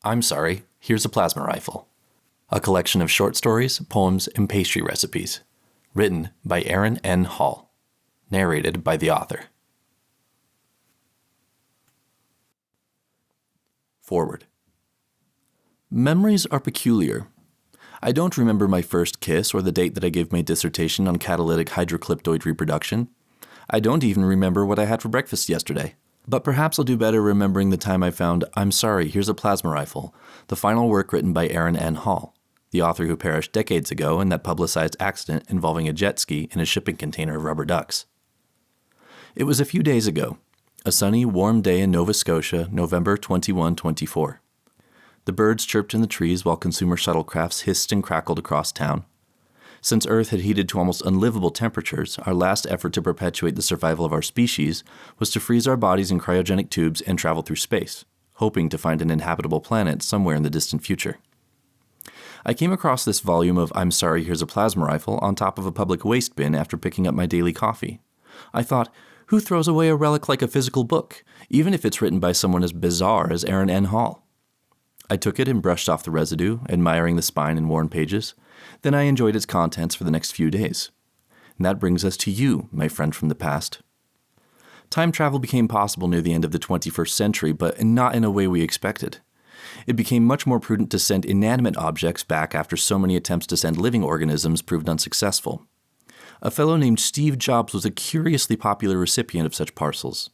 I'm Sorry, Here's a Plasma Rifle. A collection of short stories, poems, and pastry recipes. Written by Aaron N. Hall. Narrated by the author. Foreword. Memories are peculiar. I don't remember my first kiss or the date that I gave my dissertation on catalytic hydrocliptoid reproduction. I don't even remember what I had for breakfast yesterday. But perhaps I'll do better remembering the time I found I'm Sorry, Here's a Plasma Rifle, the final work written by Aaron N. Hall, the author who perished decades ago in that publicized accident involving a jet ski in a shipping container of rubber ducks. It was a few days ago, a sunny, warm day in Nova Scotia, November 2124. The birds chirped in the trees while consumer shuttlecrafts hissed and crackled across town. Since Earth had heated to almost unlivable temperatures, our last effort to perpetuate the survival of our species was to freeze our bodies in cryogenic tubes and travel through space, hoping to find an inhabitable planet somewhere in the distant future. I came across this volume of I'm Sorry, Here's a Plasma Rifle on top of a public waste bin after picking up my daily coffee. I thought, who throws away a relic like a physical book, even if it's written by someone as bizarre as Aaron N. Hall? I took it and brushed off the residue, admiring the spine and worn pages. Then I enjoyed its contents for the next few days. And that brings us to you, my friend from the past. Time travel became possible near the end of the 21st century, but not in a way we expected. It became much more prudent to send inanimate objects back after so many attempts to send living organisms proved unsuccessful. A fellow named Steve Jobs was a curiously popular recipient of such parcels.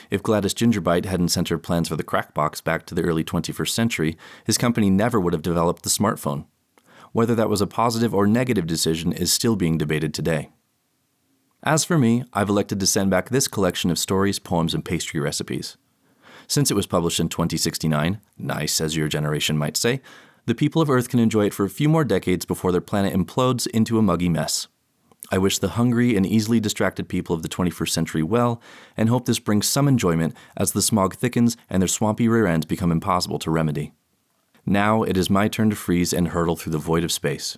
If Gladys Gingerbite hadn't sent her plans for the crackbox back to the early 21st century, his company never would have developed the smartphone. Whether that was a positive or negative decision is still being debated today. As for me, I've elected to send back this collection of stories, poems, and pastry recipes. Since it was published in 2069, nice as your generation might say, the people of Earth can enjoy it for a few more decades before their planet implodes into a muggy mess. I wish the hungry and easily distracted people of the 21st century well, and hope this brings some enjoyment as the smog thickens and their swampy rear ends become impossible to remedy. Now it is my turn to freeze and hurtle through the void of space.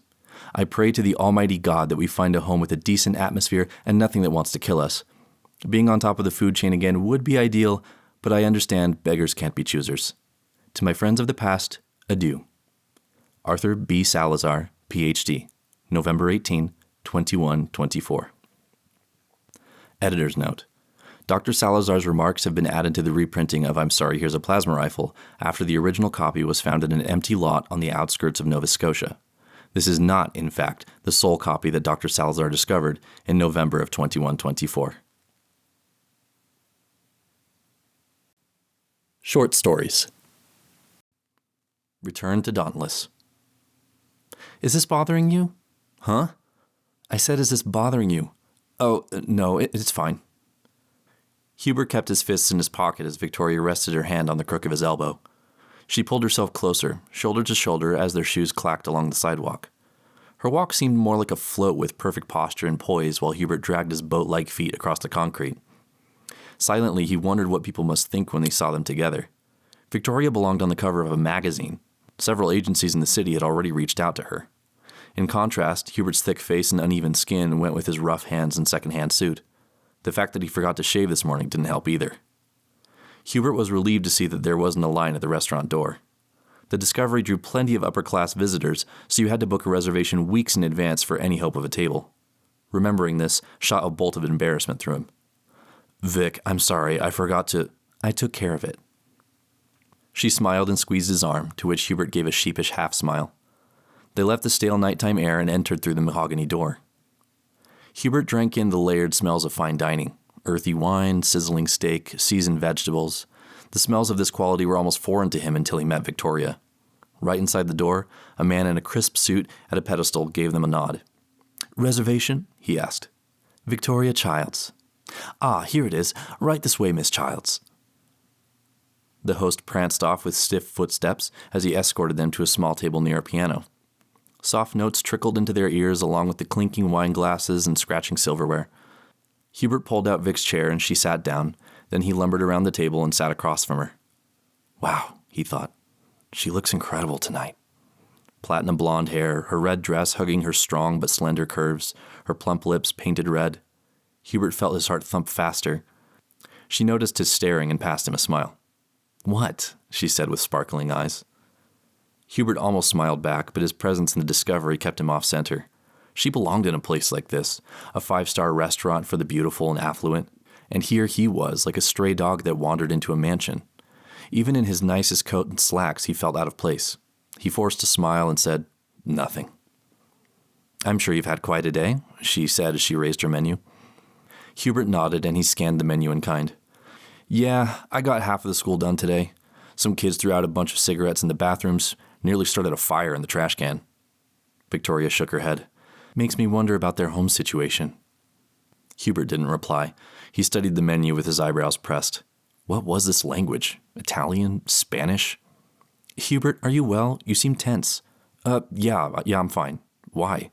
I pray to the Almighty God that we find a home with a decent atmosphere and nothing that wants to kill us. Being on top of the food chain again would be ideal, but I understand beggars can't be choosers. To my friends of the past, adieu. Arthur B. Salazar, Ph.D., November 18, 2124. Editor's note. Dr. Salazar's remarks have been added to the reprinting of I'm Sorry, Here's a Plasma Rifle after the original copy was found in an empty lot on the outskirts of Nova Scotia. This is not, in fact, the sole copy that Dr. Salazar discovered in November of 2124. Short stories. Return to Dauntless. Is this bothering you? Huh? I said, is this bothering you? Oh, no, it's fine. Hubert kept his fists in his pocket as Victoria rested her hand on the crook of his elbow. She pulled herself closer, shoulder to shoulder, as their shoes clacked along the sidewalk. Her walk seemed more like a float with perfect posture and poise while Hubert dragged his boat-like feet across the concrete. Silently, he wondered what people must think when they saw them together. Victoria belonged on the cover of a magazine. Several agencies in the city had already reached out to her. In contrast, Hubert's thick face and uneven skin went with his rough hands and second-hand suit. The fact that he forgot to shave this morning didn't help either. Hubert was relieved to see that there wasn't a line at the restaurant door. The discovery drew plenty of upper-class visitors, so you had to book a reservation weeks in advance for any hope of a table. Remembering this shot a bolt of embarrassment through him. Vic, I'm sorry, I forgot to... I took care of it. She smiled and squeezed his arm, to which Hubert gave a sheepish half-smile. They left the stale nighttime air and entered through the mahogany door. Hubert drank in the layered smells of fine dining. Earthy wine, sizzling steak, seasoned vegetables. The smells of this quality were almost foreign to him until he met Victoria. Right inside the door, a man in a crisp suit at a pedestal gave them a nod. Reservation? He asked. Victoria Childs. Ah, here it is. Right this way, Miss Childs. The host pranced off with stiff footsteps as he escorted them to a small table near a piano. Soft notes trickled into their ears along with the clinking wine glasses and scratching silverware. Hubert pulled out Vic's chair and she sat down. Then he lumbered around the table and sat across from her. Wow, he thought. She looks incredible tonight. Platinum blonde hair, her red dress hugging her strong but slender curves, her plump lips painted red. Hubert felt his heart thump faster. She noticed his staring and passed him a smile. What? She said with sparkling eyes. Hubert almost smiled back, but his presence in the discovery kept him off center. She belonged in a place like this, a 5-star restaurant for the beautiful and affluent, and here he was, like a stray dog that wandered into a mansion. Even in his nicest coat and slacks, he felt out of place. He forced a smile and said, "Nothing." "I'm sure you've had quite a day," she said as she raised her menu. Hubert nodded and he scanned the menu in kind. "Yeah, I got half of the school done today. Some kids threw out a bunch of cigarettes in the bathrooms, nearly started a fire in the trash can." Victoria shook her head. "Makes me wonder about their home situation." Hubert didn't reply. He studied the menu with his eyebrows pressed. What was this language? Italian? Spanish? "Hubert, are you well? You seem tense." Yeah, I'm fine." "Why?"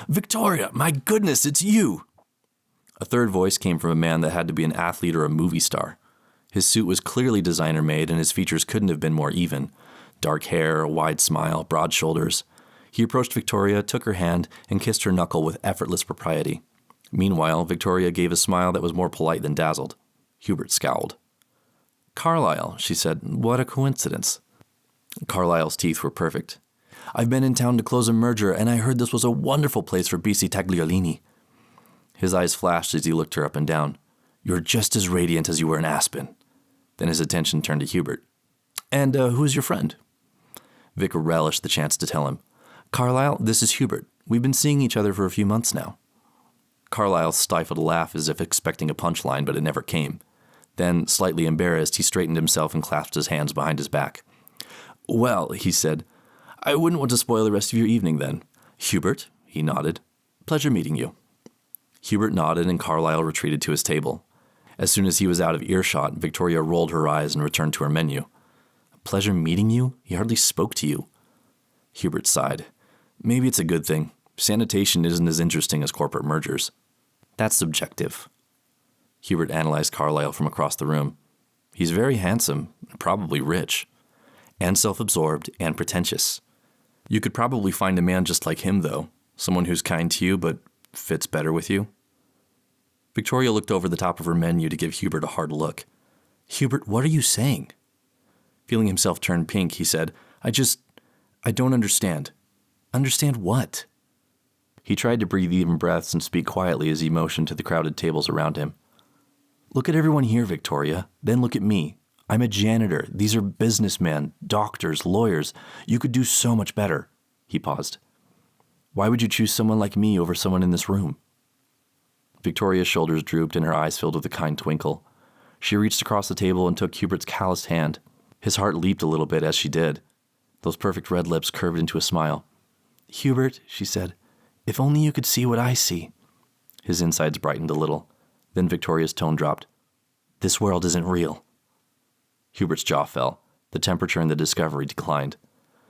"Victoria, my goodness, it's you!" A third voice came from a man that had to be an athlete or a movie star. His suit was clearly designer-made, and his features couldn't have been more even. Dark hair, a wide smile, broad shoulders. He approached Victoria, took her hand, and kissed her knuckle with effortless propriety. Meanwhile, Victoria gave a smile that was more polite than dazzled. Hubert scowled. "Carlyle," she said. "What a coincidence." Carlyle's teeth were perfect. "I've been in town to close a merger, and I heard this was a wonderful place for BC Tagliolini." His eyes flashed as he looked her up and down. "You're just as radiant as you were in Aspen." Then his attention turned to Hubert. "And who's your friend?" Vic relished the chance to tell him. "Carlyle, this is Hubert. We've been seeing each other for a few months now." Carlyle stifled a laugh as if expecting a punchline, but it never came. Then, slightly embarrassed, he straightened himself and clasped his hands behind his back. "Well," he said, "I wouldn't want to spoil the rest of your evening then. Hubert," he nodded, "pleasure meeting you." Hubert nodded and Carlyle retreated to his table. As soon as he was out of earshot, Victoria rolled her eyes and returned to her menu. "Pleasure meeting you? He hardly spoke to you." Hubert sighed. "Maybe it's a good thing. Sanitation isn't as interesting as corporate mergers." "That's subjective." Hubert analyzed Carlyle from across the room. "He's very handsome, probably rich, and self-absorbed and pretentious. You could probably find a man just like him, though, someone who's kind to you but fits better with you." Victoria looked over the top of her menu to give Hubert a hard look. "Hubert, what are you saying?" Feeling himself turn pink, he said, I don't understand." "Understand what?" He tried to breathe even breaths and speak quietly as he motioned to the crowded tables around him. "Look at everyone here, Victoria. Then look at me. I'm a janitor. These are businessmen, doctors, lawyers. You could do so much better." He paused. "Why would you choose someone like me over someone in this room?" Victoria's shoulders drooped and her eyes filled with a kind twinkle. She reached across the table and took Hubert's calloused hand. His heart leaped a little bit as she did. Those perfect red lips curved into a smile. "Hubert," she said, "if only you could see what I see." His insides brightened a little. Then Victoria's tone dropped. "This world isn't real." Hubert's jaw fell. The temperature in the discovery declined.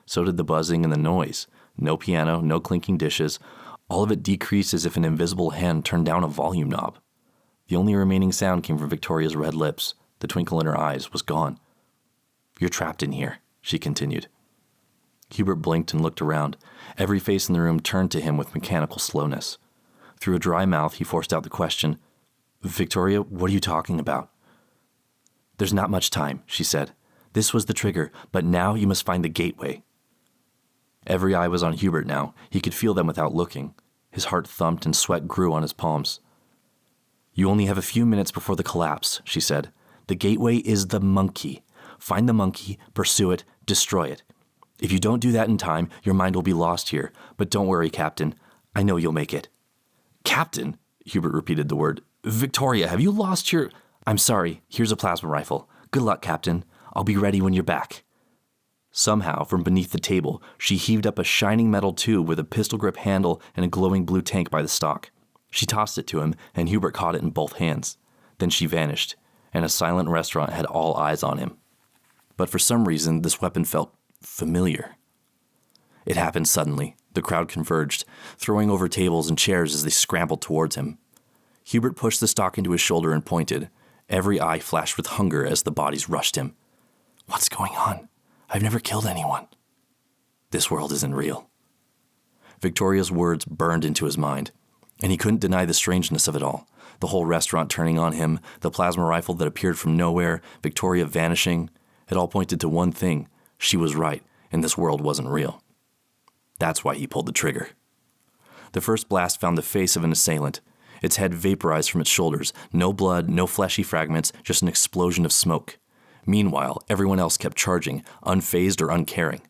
So did the buzzing and the noise. No piano, no clinking dishes. All of it decreased as if an invisible hand turned down a volume knob. The only remaining sound came from Victoria's red lips. The twinkle in her eyes was gone. "You're trapped in here," she continued. Hubert blinked and looked around. Every face in the room turned to him with mechanical slowness. Through a dry mouth, he forced out the question, "Victoria, what are you talking about?" "There's not much time," she said. "This was the trigger, but now you must find the gateway." Every eye was on Hubert now. He could feel them without looking. His heart thumped and sweat grew on his palms. "You only have a few minutes before the collapse," she said. "The gateway is the monkey. Find the monkey, pursue it, destroy it. If you don't do that in time, your mind will be lost here. But don't worry, Captain. I know you'll make it." "Captain?" Hubert repeated the word. "Victoria, have you lost your—" "I'm sorry. Here's a plasma rifle. Good luck, Captain. I'll be ready when you're back." Somehow, from beneath the table, she heaved up a shining metal tube with a pistol grip handle and a glowing blue tank by the stock. She tossed it to him, and Hubert caught it in both hands. Then she vanished, and a silent restaurant had all eyes on him. But for some reason, this weapon felt familiar. It happened suddenly. The crowd converged, throwing over tables and chairs as they scrambled towards him. Hubert pushed the stock into his shoulder and pointed. Every eye flashed with hunger as the bodies rushed him. "What's going on? I've never killed anyone." "This world isn't real." Victoria's words burned into his mind, and he couldn't deny the strangeness of it all. The whole restaurant turning on him, the plasma rifle that appeared from nowhere, Victoria vanishing. It all pointed to one thing. She was right, and this world wasn't real. That's why he pulled the trigger. The first blast found the face of an assailant. Its head vaporized from its shoulders. No blood, no fleshy fragments, just an explosion of smoke. Meanwhile, everyone else kept charging, unfazed or uncaring.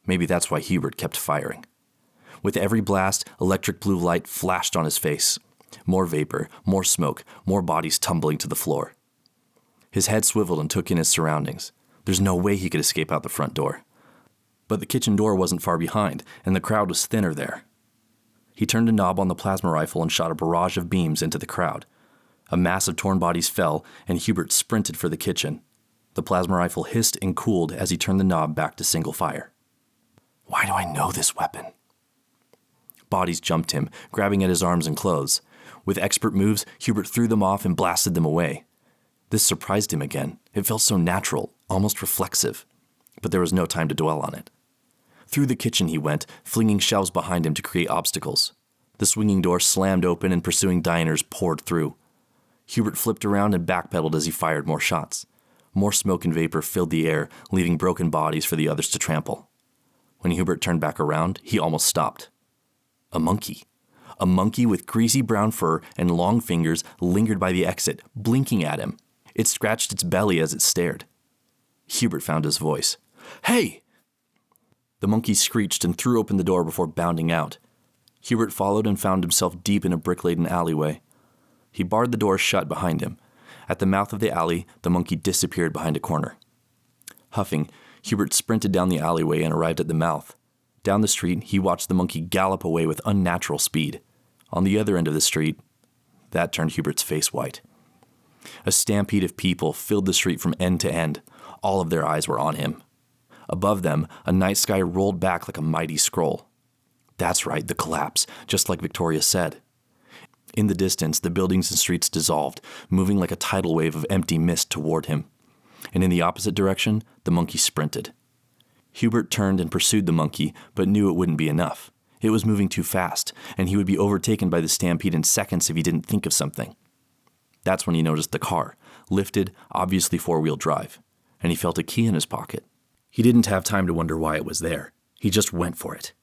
Maybe that's why Hubert kept firing. With every blast, electric blue light flashed on his face. More vapor, more smoke, more bodies tumbling to the floor. His head swiveled and took in his surroundings. There's no way he could escape out the front door. But the kitchen door wasn't far behind, and the crowd was thinner there. He turned a knob on the plasma rifle and shot a barrage of beams into the crowd. A mass of torn bodies fell, and Hubert sprinted for the kitchen. The plasma rifle hissed and cooled as he turned the knob back to single fire. Why do I know this weapon? Bodies jumped him, grabbing at his arms and clothes. With expert moves, Hubert threw them off and blasted them away. This surprised him again. It felt so natural, almost reflexive. But there was no time to dwell on it. Through the kitchen he went, flinging shelves behind him to create obstacles. The swinging door slammed open and pursuing diners poured through. Hubert flipped around and backpedaled as he fired more shots. More smoke and vapor filled the air, leaving broken bodies for the others to trample. When Hubert turned back around, he almost stopped. A monkey. A monkey with greasy brown fur and long fingers lingered by the exit, blinking at him. It scratched its belly as it stared. Hubert found his voice. "Hey!" The monkey screeched and threw open the door before bounding out. Hubert followed and found himself deep in a brick-laden alleyway. He barred the door shut behind him. At the mouth of the alley, the monkey disappeared behind a corner. Huffing, Hubert sprinted down the alleyway and arrived at the mouth. Down the street, he watched the monkey gallop away with unnatural speed. On the other end of the street, that turned Hubert's face white. A stampede of people filled the street from end to end. All of their eyes were on him. Above them, a night sky rolled back like a mighty scroll. That's right, the collapse, just like Victoria said. In the distance, the buildings and streets dissolved, moving like a tidal wave of empty mist toward him. And in the opposite direction, the monkey sprinted. Hubert turned and pursued the monkey, but knew it wouldn't be enough. It was moving too fast, and he would be overtaken by the stampede in seconds if he didn't think of something. That's when he noticed the car, lifted, obviously four-wheel drive, and he felt a key in his pocket. He didn't have time to wonder why it was there. He just went for it.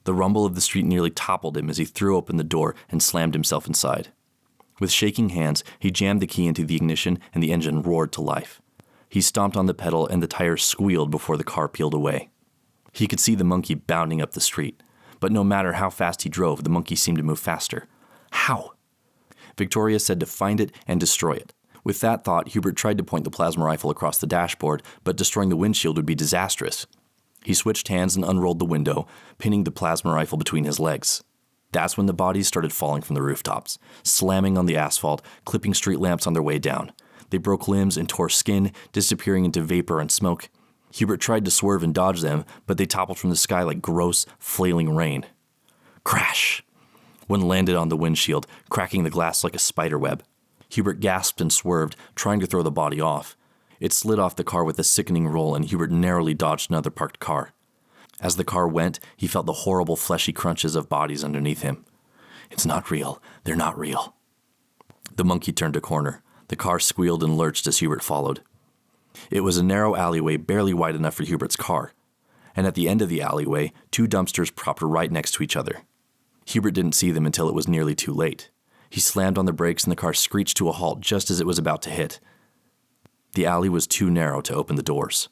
The rumble of the street nearly toppled him as he threw open the door and slammed himself inside. With shaking hands, he jammed the key into the ignition and the engine roared to life. He stomped on the pedal and the tires squealed before the car peeled away. He could see the monkey bounding up the street, but no matter how fast he drove, the monkey seemed to move faster. How? Victoria said to find it and destroy it. With that thought, Hubert tried to point the plasma rifle across the dashboard, but destroying the windshield would be disastrous. He switched hands and unrolled the window, pinning the plasma rifle between his legs. That's when the bodies started falling from the rooftops, slamming on the asphalt, clipping street lamps on their way down. They broke limbs and tore skin, disappearing into vapor and smoke. Hubert tried to swerve and dodge them, but they toppled from the sky like gross, flailing rain. Crash! One landed on the windshield, cracking the glass like a spider web. Hubert gasped and swerved, trying to throw the body off. It slid off the car with a sickening roll, and Hubert narrowly dodged another parked car. As the car went, he felt the horrible fleshy crunches of bodies underneath him. It's not real. They're not real. The monkey turned a corner. The car squealed and lurched as Hubert followed. It was a narrow alleyway barely wide enough for Hubert's car. And at the end of the alleyway, two dumpsters propped right next to each other. Hubert didn't see them until it was nearly too late. He slammed on the brakes and the car screeched to a halt just as it was about to hit. The alley was too narrow to open the doors.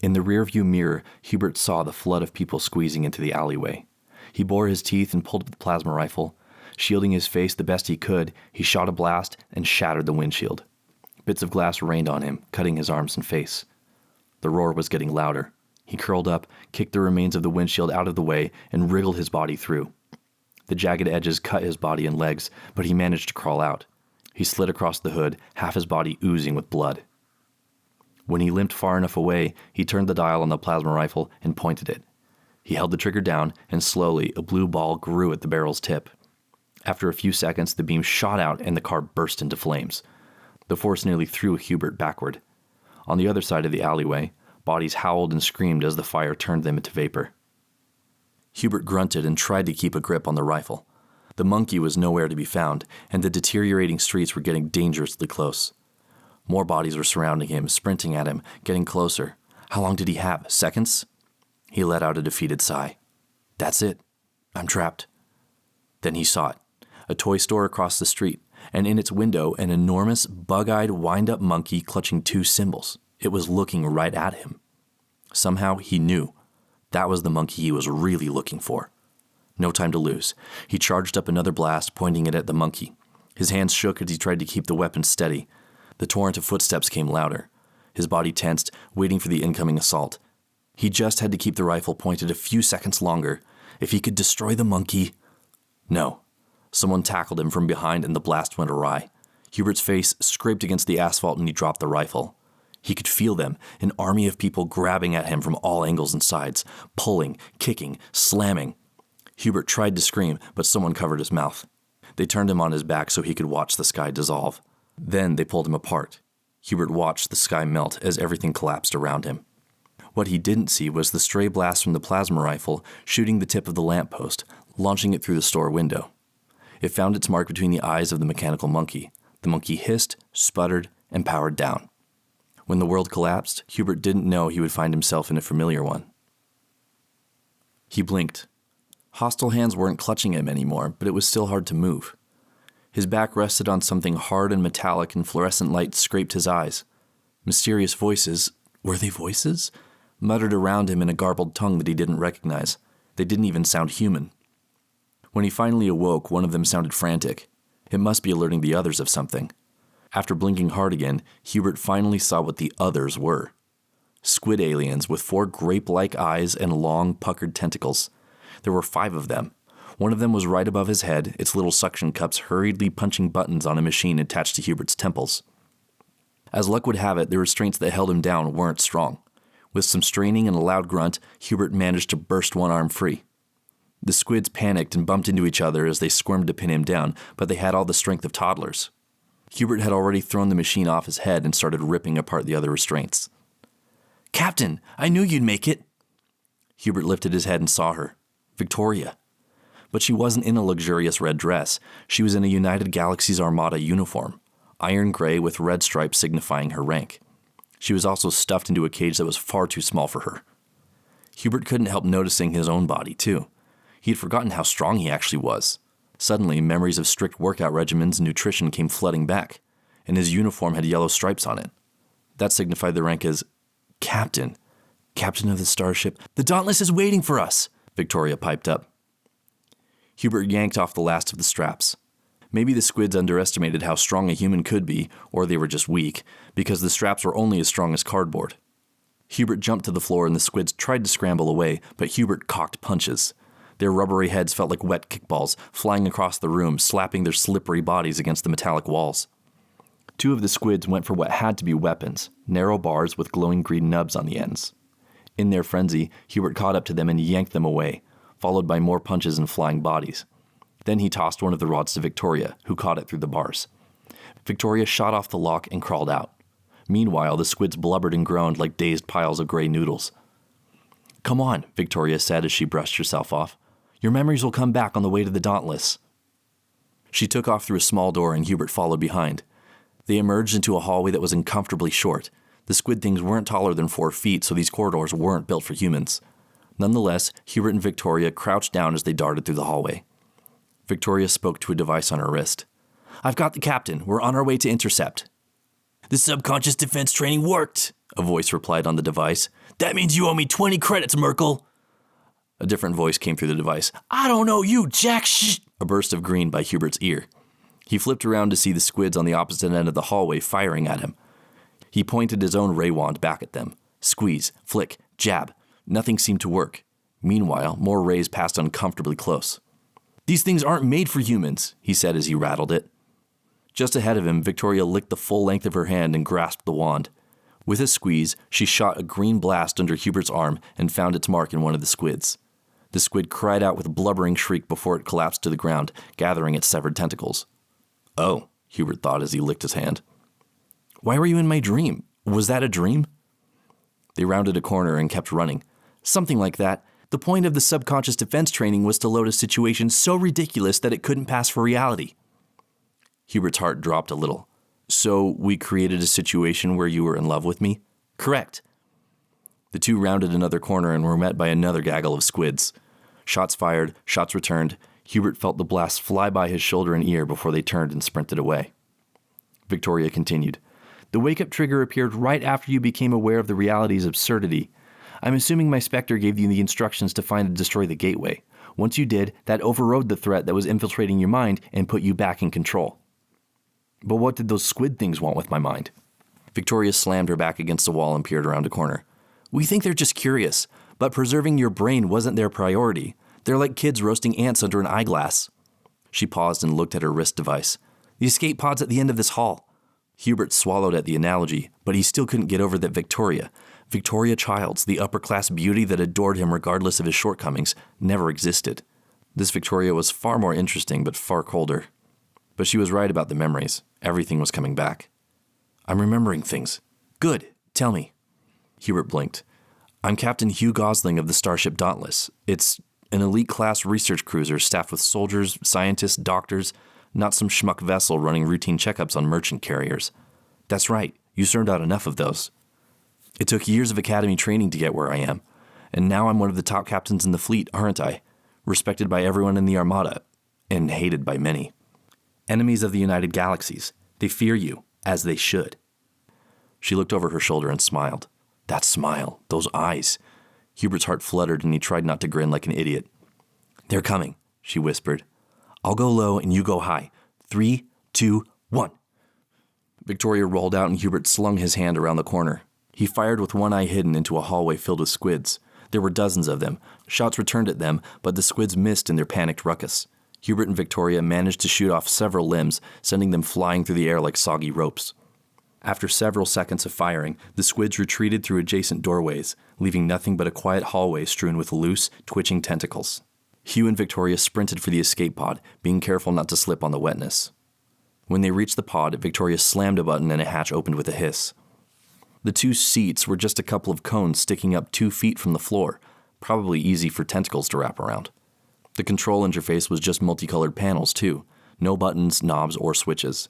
In the rearview mirror, Hubert saw the flood of people squeezing into the alleyway. He bore his teeth and pulled the plasma rifle. Shielding his face the best he could, he shot a blast and shattered the windshield. Bits of glass rained on him, cutting his arms and face. The roar was getting louder. He curled up, kicked the remains of the windshield out of the way, and wriggled his body through. The jagged edges cut his body and legs, but he managed to crawl out. He slid across the hood, half his body oozing with blood. When he limped far enough away, he turned the dial on the plasma rifle and pointed it. He held the trigger down, and slowly a blue ball grew at the barrel's tip. After a few seconds, the beam shot out and the car burst into flames. The force nearly threw Hubert backward. On the other side of the alleyway, bodies howled and screamed as the fire turned them into vapor. Hubert grunted and tried to keep a grip on the rifle. The monkey was nowhere to be found, and the deteriorating streets were getting dangerously close. More bodies were surrounding him, sprinting at him, getting closer. How long did he have? Seconds? He let out a defeated sigh. That's it. I'm trapped. Then he saw it. A toy store across the street, and in its window an enormous, bug-eyed, wind-up monkey clutching 2 cymbals. It was looking right at him. Somehow he knew that was the monkey he was really looking for. No time to lose. He charged up another blast, pointing it at the monkey. His hands shook as he tried to keep the weapon steady. The torrent of footsteps came louder. His body tensed, waiting for the incoming assault. He just had to keep the rifle pointed a few seconds longer. If he could destroy the monkey... No. Someone tackled him from behind and the blast went awry. Hubert's face scraped against the asphalt and he dropped the rifle. He could feel them, an army of people grabbing at him from all angles and sides, pulling, kicking, slamming. Hubert tried to scream, but someone covered his mouth. They turned him on his back so he could watch the sky dissolve. Then they pulled him apart. Hubert watched the sky melt as everything collapsed around him. What he didn't see was the stray blast from the plasma rifle shooting the tip of the lamppost, launching it through the store window. It found its mark between the eyes of the mechanical monkey. The monkey hissed, sputtered, and powered down. When the world collapsed, Hubert didn't know he would find himself in a familiar one. He blinked. Hostile hands weren't clutching him anymore, but it was still hard to move. His back rested on something hard and metallic, and fluorescent light scraped his eyes. Mysterious voices, were they voices? Muttered around him in a garbled tongue that he didn't recognize. They didn't even sound human. When he finally awoke, one of them sounded frantic. It must be alerting the others of something. After blinking hard again, Hubert finally saw what the others were. Squid aliens with 4 grape-like eyes and long, puckered tentacles. There were 5 of them. One of them was right above his head, its little suction cups hurriedly punching buttons on a machine attached to Hubert's temples. As luck would have it, the restraints that held him down weren't strong. With some straining and a loud grunt, Hubert managed to burst one arm free. The squids panicked and bumped into each other as they squirmed to pin him down, but they had all the strength of toddlers. Hubert had already thrown the machine off his head and started ripping apart the other restraints. "Captain, I knew you'd make it!" Hubert lifted his head and saw her. Victoria. But she wasn't in a luxurious red dress. She was in a United Galaxies Armada uniform, iron gray with red stripes signifying her rank. She was also stuffed into a cage that was far too small for her. Hubert couldn't help noticing his own body, too. He had forgotten how strong he actually was. Suddenly, memories of strict workout regimens and nutrition came flooding back, and his uniform had yellow stripes on it. That signified the rank as Captain. Captain of the starship. "The Dauntless is waiting for us," Victoria piped up. Hubert yanked off the last of the straps. Maybe the squids underestimated how strong a human could be, or they were just weak, because the straps were only as strong as cardboard. Hubert jumped to the floor and the squids tried to scramble away, but Hubert cocked punches. Their rubbery heads felt like wet kickballs, flying across the room, slapping their slippery bodies against the metallic walls. 2 of the squids went for what had to be weapons, narrow bars with glowing green nubs on the ends. In their frenzy, Hubert caught up to them and yanked them away, followed by more punches and flying bodies. Then he tossed one of the rods to Victoria, who caught it through the bars. Victoria shot off the lock and crawled out. Meanwhile, the squids blubbered and groaned like dazed piles of gray noodles. "Come on," Victoria said as she brushed herself off. "Your memories will come back on the way to the Dauntless." She took off through a small door and Hubert followed behind. They emerged into a hallway that was uncomfortably short. The squid things weren't taller than 4 feet, so these corridors weren't built for humans. Nonetheless, Hubert and Victoria crouched down as they darted through the hallway. Victoria spoke to a device on her wrist. "I've got the captain. We're on our way to intercept." "The subconscious defense training worked," a voice replied on the device. "That means you owe me 20 credits, Merkel." A different voice came through the device. "I don't know you, Jack shh!" A burst of green by Hubert's ear. He flipped around to see the squids on the opposite end of the hallway firing at him. He pointed his own ray wand back at them. Squeeze, flick, jab. Nothing seemed to work. Meanwhile, more rays passed uncomfortably close. "These things aren't made for humans," he said as he rattled it. Just ahead of him, Victoria licked the full length of her hand and grasped the wand. With a squeeze, she shot a green blast under Hubert's arm and found its mark in one of the squids. The squid cried out with a blubbering shriek before it collapsed to the ground, gathering its severed tentacles. "Oh," Hubert thought as he licked his hand. "Why were you in my dream? Was that a dream?" They rounded a corner and kept running. "Something like that. The point of the subconscious defense training was to load a situation so ridiculous that it couldn't pass for reality." Hubert's heart dropped a little. "So we created a situation where you were in love with me?" "Correct." The two rounded another corner and were met by another gaggle of squids. Shots fired, shots returned. Hubert felt the blast fly by his shoulder and ear before they turned and sprinted away. Victoria continued. The wake-up trigger appeared right after you became aware of the reality's absurdity. I'm assuming my Spectre gave you the instructions to find and destroy the gateway. Once you did, that overrode the threat that was infiltrating your mind and put you back in control. But what did those squid things want with my mind? Victoria slammed her back against the wall and peered around a corner. We think they're just curious, but preserving your brain wasn't their priority. They're like kids roasting ants under an eyeglass. She paused and looked at her wrist device. The escape pod's at the end of this hall. Hubert swallowed at the analogy, but he still couldn't get over that Victoria Childs, the upper-class beauty that adored him regardless of his shortcomings, never existed. This Victoria was far more interesting, but far colder. But she was right about the memories. Everything was coming back. I'm remembering things. Good. Tell me. Hubert blinked. I'm Captain Hugh Gosling of the starship Dauntless. It's an elite-class research cruiser staffed with soldiers, scientists, doctors, not some schmuck vessel running routine checkups on merchant carriers. That's right. You served out enough of those. It took years of academy training to get where I am, and now I'm one of the top captains in the fleet, aren't I? Respected by everyone in the Armada, and hated by many. Enemies of the United Galaxies. They fear you, as they should. She looked over her shoulder and smiled. That smile, those eyes. Hubert's heart fluttered and he tried not to grin like an idiot. They're coming, she whispered. I'll go low and you go high. 3, 2, 1. Victoria rolled out and Hubert slung his hand around the corner. He fired with one eye hidden into a hallway filled with squids. There were dozens of them. Shots returned at them, but the squids missed in their panicked ruckus. Hubert and Victoria managed to shoot off several limbs, sending them flying through the air like soggy ropes. After several seconds of firing, the squids retreated through adjacent doorways, leaving nothing but a quiet hallway strewn with loose, twitching tentacles. Hugh and Victoria sprinted for the escape pod, being careful not to slip on the wetness. When they reached the pod, Victoria slammed a button and a hatch opened with a hiss. The two seats were just a couple of cones sticking up 2 feet from the floor, probably easy for tentacles to wrap around. The control interface was just multicolored panels, too. No buttons, knobs, or switches.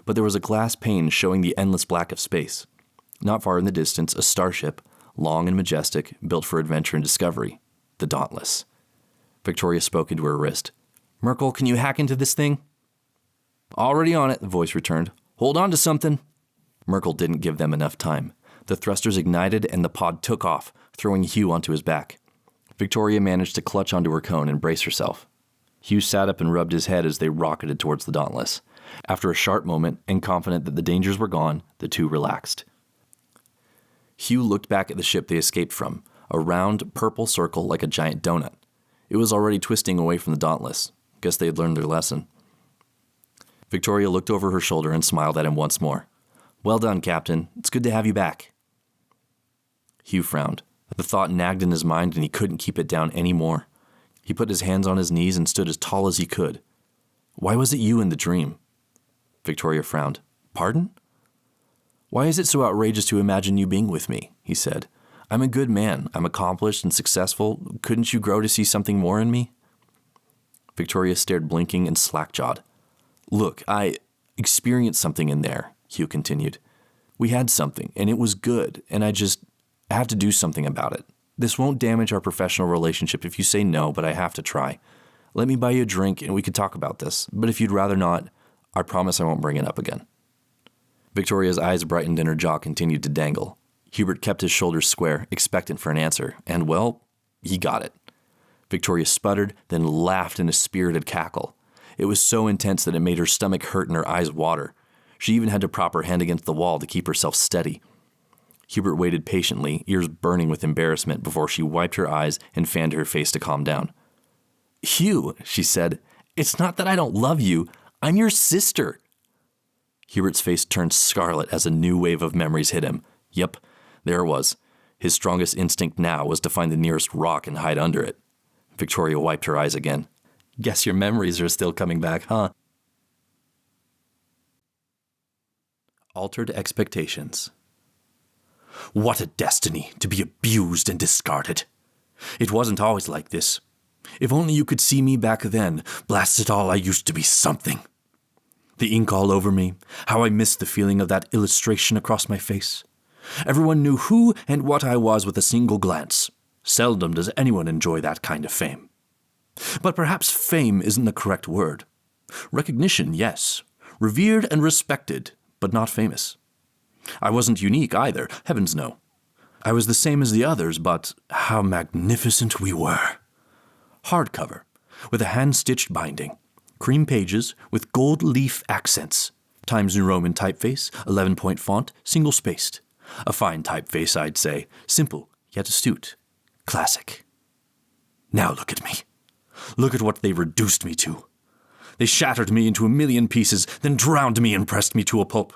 But there was a glass pane showing the endless black of space. Not far in the distance, a starship, long and majestic, built for adventure and discovery. The Dauntless. Victoria spoke into her wrist. Merkel, can you hack into this thing? Already on it, the voice returned. Hold on to something. Merkel didn't give them enough time. The thrusters ignited and the pod took off, throwing Hugh onto his back. Victoria managed to clutch onto her cone and brace herself. Hugh sat up and rubbed his head as they rocketed towards the Dauntless. After a sharp moment, and confident that the dangers were gone, the two relaxed. Hugh looked back at the ship they escaped from, a round, purple circle like a giant donut. It was already twisting away from the Dauntless. Guess they had learned their lesson. Victoria looked over her shoulder and smiled at him once more. Well done, Captain. It's good to have you back. Hugh frowned. The thought nagged in his mind and he couldn't keep it down any more. He put his hands on his knees and stood as tall as he could. Why was it you in the dream? Victoria frowned. Pardon? Why is it so outrageous to imagine you being with me? He said. I'm a good man. I'm accomplished and successful. Couldn't you grow to see something more in me? Victoria stared blinking and slack-jawed. Look, I experienced something in there, Hugh continued. We had something, and it was good, and I have to do something about it. This won't damage our professional relationship if you say no, but I have to try. Let me buy you a drink and we could talk about this, but if you'd rather not, I promise I won't bring it up again. Victoria's eyes brightened and her jaw continued to dangle. Hubert kept his shoulders square, expectant for an answer, and well, he got it. Victoria sputtered, then laughed in a spirited cackle. It was so intense that it made her stomach hurt and her eyes water. She even had to prop her hand against the wall to keep herself steady. Hubert waited patiently, ears burning with embarrassment, before she wiped her eyes and fanned her face to calm down. Hugh, she said, it's not that I don't love you. I'm your sister. Hubert's face turned scarlet as a new wave of memories hit him. Yep, there it was. His strongest instinct now was to find the nearest rock and hide under it. Victoria wiped her eyes again. Guess your memories are still coming back, huh? Altered expectations. What a destiny to be abused and discarded. It wasn't always like this. If only you could see me back then. Blast it all, I used to be something. The ink all over me, how I missed the feeling of that illustration across my face. Everyone knew who and what I was with a single glance. Seldom does anyone enjoy that kind of fame. But perhaps fame isn't the correct word. Recognition, yes. Revered and respected, but not famous. I wasn't unique either, heavens no. I was the same as the others, but how magnificent we were. Hardcover, with a hand-stitched binding. Cream pages with gold leaf accents. Times New Roman typeface, 11-point font, single-spaced. A fine typeface, I'd say. Simple, yet astute. Classic. Now look at me. Look at what they reduced me to. They shattered me into a million pieces, then drowned me and pressed me to a pulp.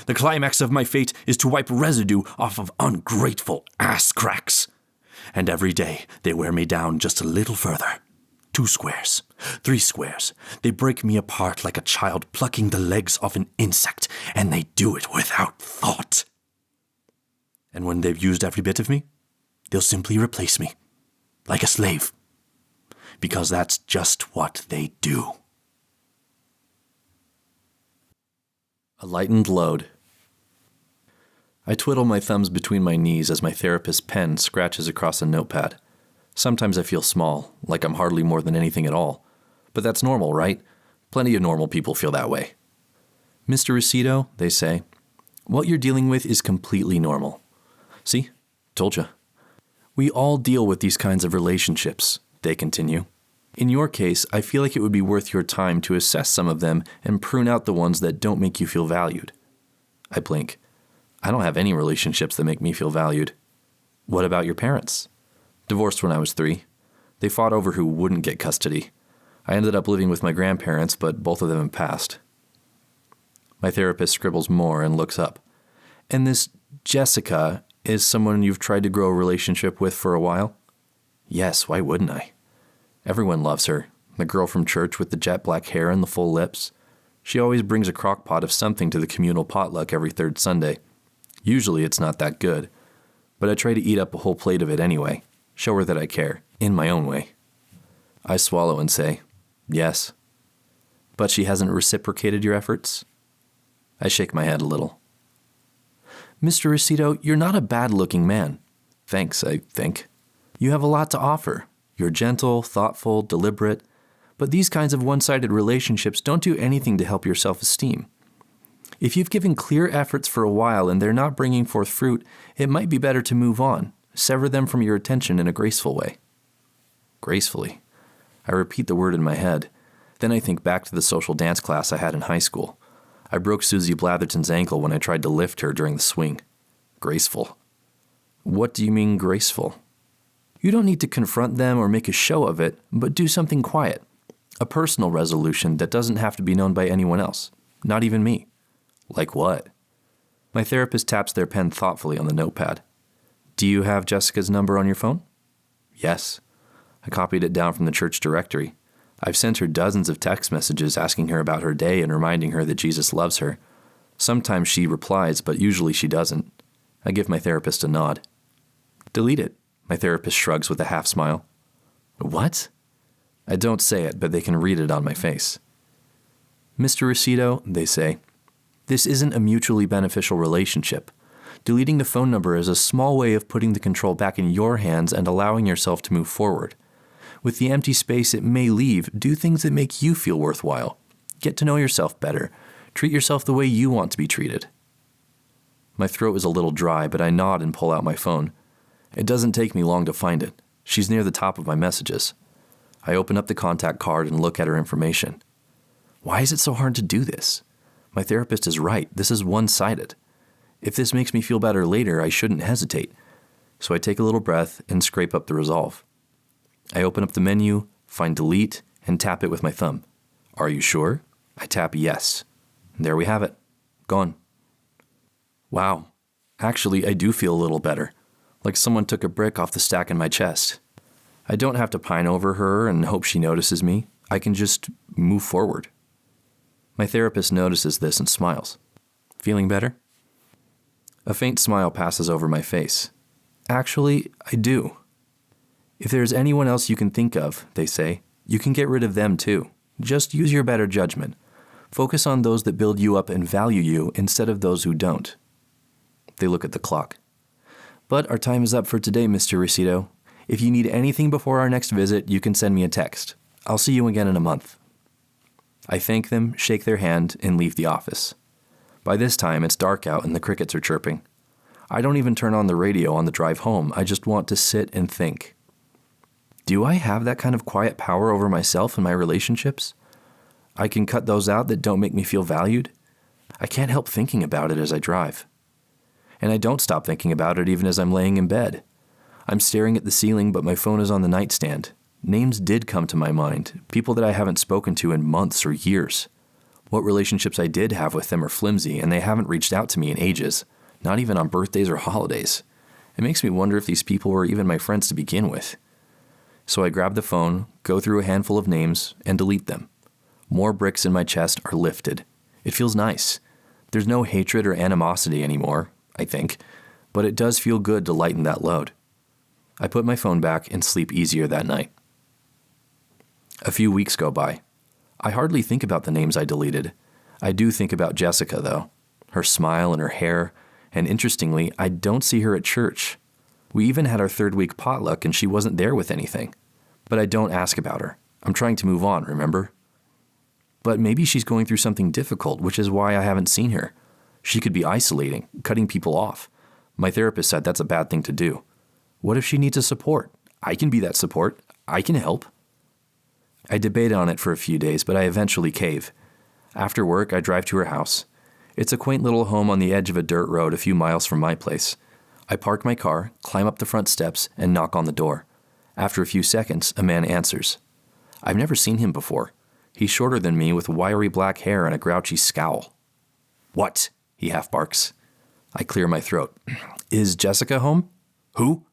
The climax of my fate is to wipe residue off of ungrateful ass cracks. And every day they wear me down just a little further. 2 squares, 3 squares. They break me apart like a child plucking the legs off an insect, and they do it without thought. And when they've used every bit of me, they'll simply replace me, like a slave. Because that's just what they do. A Lightened Load. I twiddle my thumbs between my knees as my therapist's pen scratches across a notepad. Sometimes I feel small, like I'm hardly more than anything at all. But that's normal, right? Plenty of normal people feel that way. Mr. Rosito, they say, what you're dealing with is completely normal. See? Told ya. We all deal with these kinds of relationships, they continue. In your case, I feel like it would be worth your time to assess some of them and prune out the ones that don't make you feel valued. I blink. I don't have any relationships that make me feel valued. What about your parents? Divorced when I was 3. They fought over who wouldn't get custody. I ended up living with my grandparents, but both of them have passed. My therapist scribbles more and looks up. And this Jessica is someone you've tried to grow a relationship with for a while? Yes, why wouldn't I? Everyone loves her. The girl from church with the jet black hair and the full lips. She always brings a crock pot of something to the communal potluck every 3rd Sunday. Usually it's not that good, but I try to eat up a whole plate of it anyway. Show her that I care, in my own way. I swallow and say, yes. But she hasn't reciprocated your efforts? I shake my head a little. Mr. Rosito, you're not a bad-looking man. Thanks, I think. You have a lot to offer. You're gentle, thoughtful, deliberate, but these kinds of one-sided relationships don't do anything to help your self-esteem. If you've given clear efforts for a while and they're not bringing forth fruit, it might be better to move on, sever them from your attention in a graceful way. Gracefully. I repeat the word in my head. Then I think back to the social dance class I had in high school. I broke Susie Blatherton's ankle when I tried to lift her during the swing. Graceful. What do you mean graceful? You don't need to confront them or make a show of it, but do something quiet. A personal resolution that doesn't have to be known by anyone else, not even me. Like what? My therapist taps their pen thoughtfully on the notepad. Do you have Jessica's number on your phone? Yes. I copied it down from the church directory. I've sent her dozens of text messages asking her about her day and reminding her that Jesus loves her. Sometimes she replies, but usually she doesn't. I give my therapist a nod. Delete it. My therapist shrugs with a half smile. What? I don't say it, but they can read it on my face. Mr. Rosito, they say, this isn't a mutually beneficial relationship. Deleting the phone number is a small way of putting the control back in your hands and allowing yourself to move forward. With the empty space it may leave, do things that make you feel worthwhile. Get to know yourself better. Treat yourself the way you want to be treated. My throat is a little dry, but I nod and pull out my phone. It doesn't take me long to find it. She's near the top of my messages. I open up the contact card and look at her information. Why is it so hard to do this? My therapist is right. This is one-sided. If this makes me feel better later, I shouldn't hesitate. So I take a little breath and scrape up the resolve. I open up the menu, find delete, and tap it with my thumb. Are you sure? I tap yes. There we have it. Gone. Wow. Actually, I do feel a little better. Like someone took a brick off the stack in my chest. I don't have to pine over her and hope she notices me. I can just move forward. My therapist notices this and smiles. Feeling better? A faint smile passes over my face. Actually, I do. If there's anyone else you can think of, they say, you can get rid of them too. Just use your better judgment. Focus on those that build you up and value you instead of those who don't. They look at the clock. But our time is up for today, Mr. Rosito. If you need anything before our next visit, you can send me a text. I'll see you again in a month. I thank them, shake their hand, and leave the office. By this time, it's dark out and the crickets are chirping. I don't even turn on the radio on the drive home. I just want to sit and think. Do I have that kind of quiet power over myself and my relationships? I can cut those out that don't make me feel valued. I can't help thinking about it as I drive. And I don't stop thinking about it even as I'm laying in bed. I'm staring at the ceiling, but my phone is on the nightstand. Names did come to my mind, people that I haven't spoken to in months or years. What relationships I did have with them are flimsy, and they haven't reached out to me in ages, not even on birthdays or holidays. It makes me wonder if these people were even my friends to begin with. So I grab the phone, go through a handful of names, and delete them. More bricks in my chest are lifted. It feels nice. There's no hatred or animosity anymore, I think, but it does feel good to lighten that load. I put my phone back and sleep easier that night. A few weeks go by. I hardly think about the names I deleted. I do think about Jessica, though. Her smile and her hair, and interestingly, I don't see her at church. We even had our third week potluck and she wasn't there with anything. But I don't ask about her. I'm trying to move on, remember? But maybe she's going through something difficult, which is why I haven't seen her. She could be isolating, cutting people off. My therapist said that's a bad thing to do. What if she needs a support? I can be that support. I can help. I debate on it for a few days, but I eventually cave. After work, I drive to her house. It's a quaint little home on the edge of a dirt road a few miles from my place. I park my car, climb up the front steps, and knock on the door. After a few seconds, a man answers. I've never seen him before. He's shorter than me with wiry black hair and a grouchy scowl. What? He half barks. I clear my throat. Is Jessica home? Who?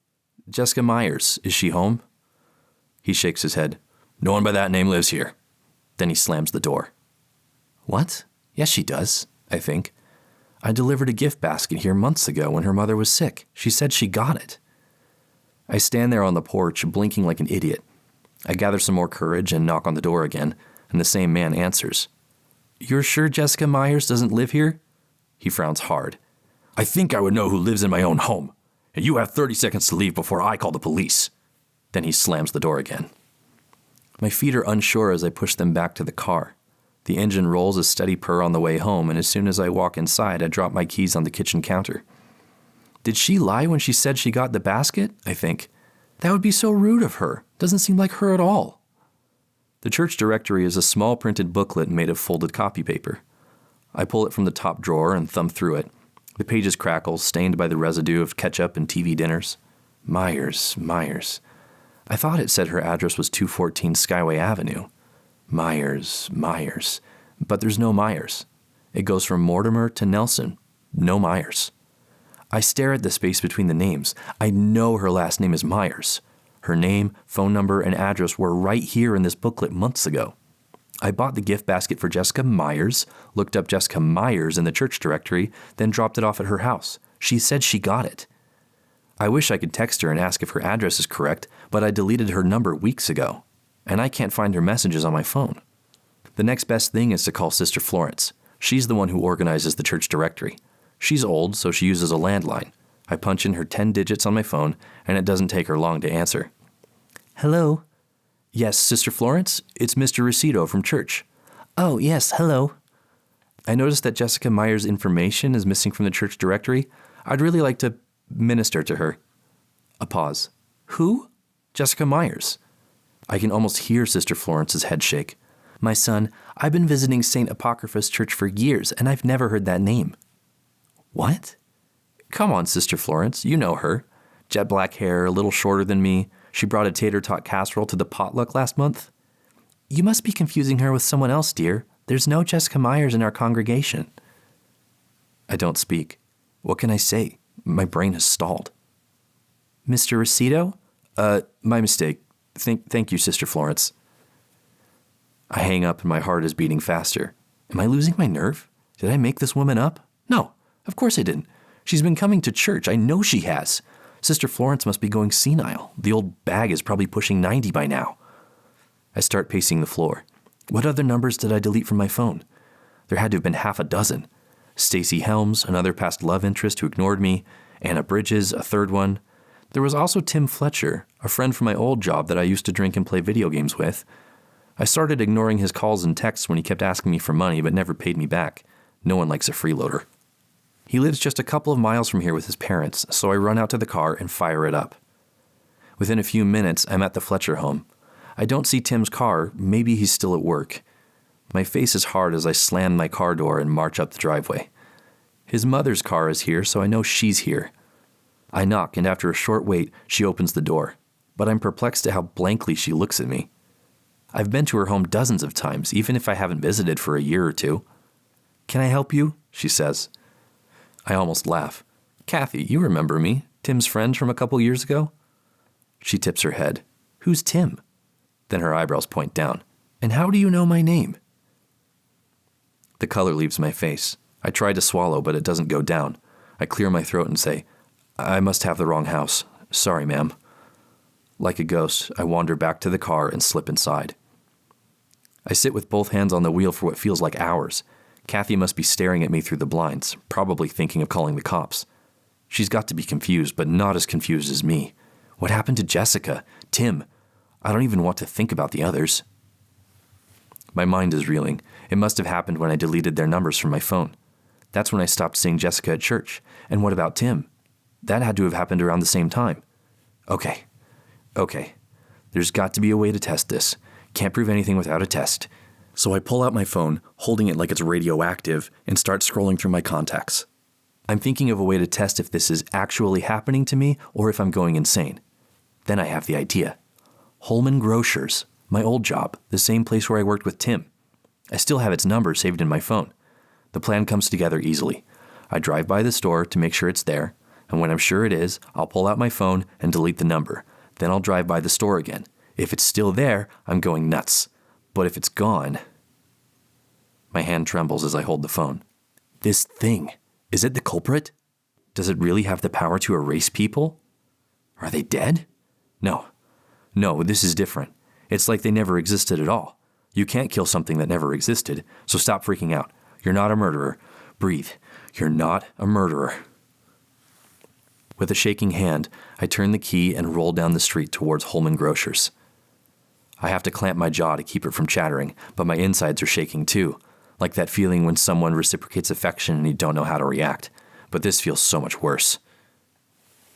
Jessica Myers. Is she home? He shakes his head. No one by that name lives here. Then he slams the door. What? Yes, she does, I think. I delivered a gift basket here months ago when her mother was sick. She said she got it. I stand there on the porch, blinking like an idiot. I gather some more courage and knock on the door again, and the same man answers. You're sure Jessica Myers doesn't live here? He frowns hard. I think I would know who lives in my own home, and you have 30 seconds to leave before I call the police. Then he slams the door again. My feet are unsure as I push them back to the car. The engine rolls a steady purr on the way home, and as soon as I walk inside, I drop my keys on the kitchen counter. Did she lie when she said she got the basket? I think. That would be so rude of her. Doesn't seem like her at all. The church directory is a small printed booklet made of folded copy paper. I pull it from the top drawer and thumb through it. The pages crackle, stained by the residue of ketchup and TV dinners. Myers. I thought it said her address was 214 Skyway Avenue. Myers. But there's no Myers. It goes from Mortimer to Nelson. No Myers. I stare at the space between the names. I know her last name is Myers. Her name, phone number, and address were right here in this booklet months ago. I bought the gift basket for Jessica Myers, looked up Jessica Myers in the church directory, then dropped it off at her house. She said she got it. I wish I could text her and ask if her address is correct, but I deleted her number weeks ago, and I can't find her messages on my phone. The next best thing is to call Sister Florence. She's the one who organizes the church directory. She's old, so she uses a landline. I punch in her 10 digits on my phone, and it doesn't take her long to answer. Hello? Yes, Sister Florence? It's Mr. Rosito from church. Oh, yes, hello. I noticed that Jessica Myers' information is missing from the church directory. I'd really like to minister to her. A pause. Who? Jessica Myers. I can almost hear Sister Florence's head shake. My son, I've been visiting St. Apocrypha's church for years, and I've never heard that name. What? Come on, Sister Florence, you know her. Jet black hair, a little shorter than me. She brought a tater tot casserole to the potluck last month. You must be confusing her with someone else, dear. There's no Jessica Myers in our congregation. I don't speak. What can I say? My brain has stalled. Mr. Rosito? My mistake. Thank you, Sister Florence. I hang up and my heart is beating faster. Am I losing my nerve? Did I make this woman up? No, of course I didn't. She's been coming to church. I know she has. Sister Florence must be going senile. The old bag is probably pushing 90 by now. I start pacing the floor. What other numbers did I delete from my phone? There had to have been half a dozen. Stacey Helms, another past love interest who ignored me, Anna Bridges, a third one. There was also Tim Fletcher, a friend from my old job that I used to drink and play video games with. I started ignoring his calls and texts when he kept asking me for money but never paid me back. No one likes a freeloader. He lives just a couple of miles from here with his parents, so I run out to the car and fire it up. Within a few minutes, I'm at the Fletcher home. I don't see Tim's car. Maybe he's still at work. My face is hard as I slam my car door and march up the driveway. His mother's car is here, so I know she's here. I knock, and after a short wait, she opens the door. But I'm perplexed at how blankly she looks at me. I've been to her home dozens of times, even if I haven't visited for a year or two. "Can I help you?" she says. I almost laugh. "Kathy, you remember me, Tim's friend from a couple years ago?" She tips her head. "Who's Tim?" Then her eyebrows point down. "And how do you know my name?" The color leaves my face. I try to swallow, but it doesn't go down. I clear my throat and say, "I must have the wrong house. Sorry, ma'am." Like a ghost, I wander back to the car and slip inside. I sit with both hands on the wheel for what feels like hours. Kathy must be staring at me through the blinds, probably thinking of calling the cops. She's got to be confused, but not as confused as me. What happened to Jessica? Tim? I don't even want to think about the others. My mind is reeling. It must have happened when I deleted their numbers from my phone. That's when I stopped seeing Jessica at church. And what about Tim? That had to have happened around the same time. Okay. There's got to be a way to test this. Can't prove anything without a test. So I pull out my phone, holding it like it's radioactive, and start scrolling through my contacts. I'm thinking of a way to test if this is actually happening to me or if I'm going insane. Then I have the idea. Holman Grocers, my old job, the same place where I worked with Tim. I still have its number saved in my phone. The plan comes together easily. I drive by the store to make sure it's there, and when I'm sure it is, I'll pull out my phone and delete the number. Then I'll drive by the store again. If it's still there, I'm going nuts. But if it's gone... My hand trembles as I hold the phone. This thing, is it the culprit? Does it really have the power to erase people? Are they dead? No, this is different. It's like they never existed at all. You can't kill something that never existed, so stop freaking out. You're not a murderer. Breathe. You're not a murderer. With a shaking hand, I turn the key and roll down the street towards Holman Grocers. I have to clamp my jaw to keep it from chattering, but my insides are shaking too, like that feeling when someone reciprocates affection and you don't know how to react. But this feels so much worse.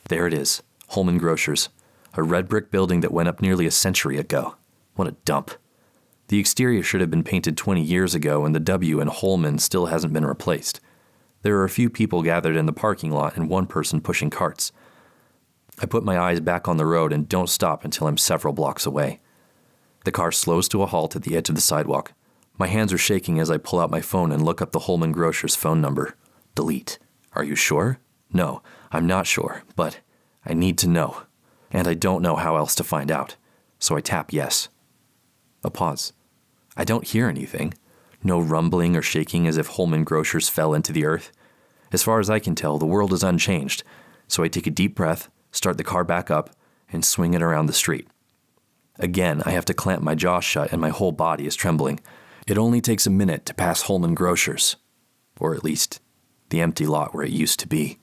There it is, Holman Grocers, a red brick building that went up nearly a century ago. What a dump. The exterior should have been painted 20 years ago, and the W in Holman still hasn't been replaced. There are a few people gathered in the parking lot and one person pushing carts. I put my eyes back on the road and don't stop until I'm several blocks away. The car slows to a halt at the edge of the sidewalk. My hands are shaking as I pull out my phone and look up the Holman Grocers phone number. Delete. Are you sure? No, I'm not sure, but I need to know. And I don't know how else to find out. So I tap yes. A pause. I don't hear anything. No rumbling or shaking as if Holman Grocers fell into the earth. As far as I can tell, the world is unchanged. So I take a deep breath, start the car back up, and swing it around the street. Again, I have to clamp my jaw shut and my whole body is trembling. It only takes a minute to pass Holman Grocers. Or at least, the empty lot where it used to be.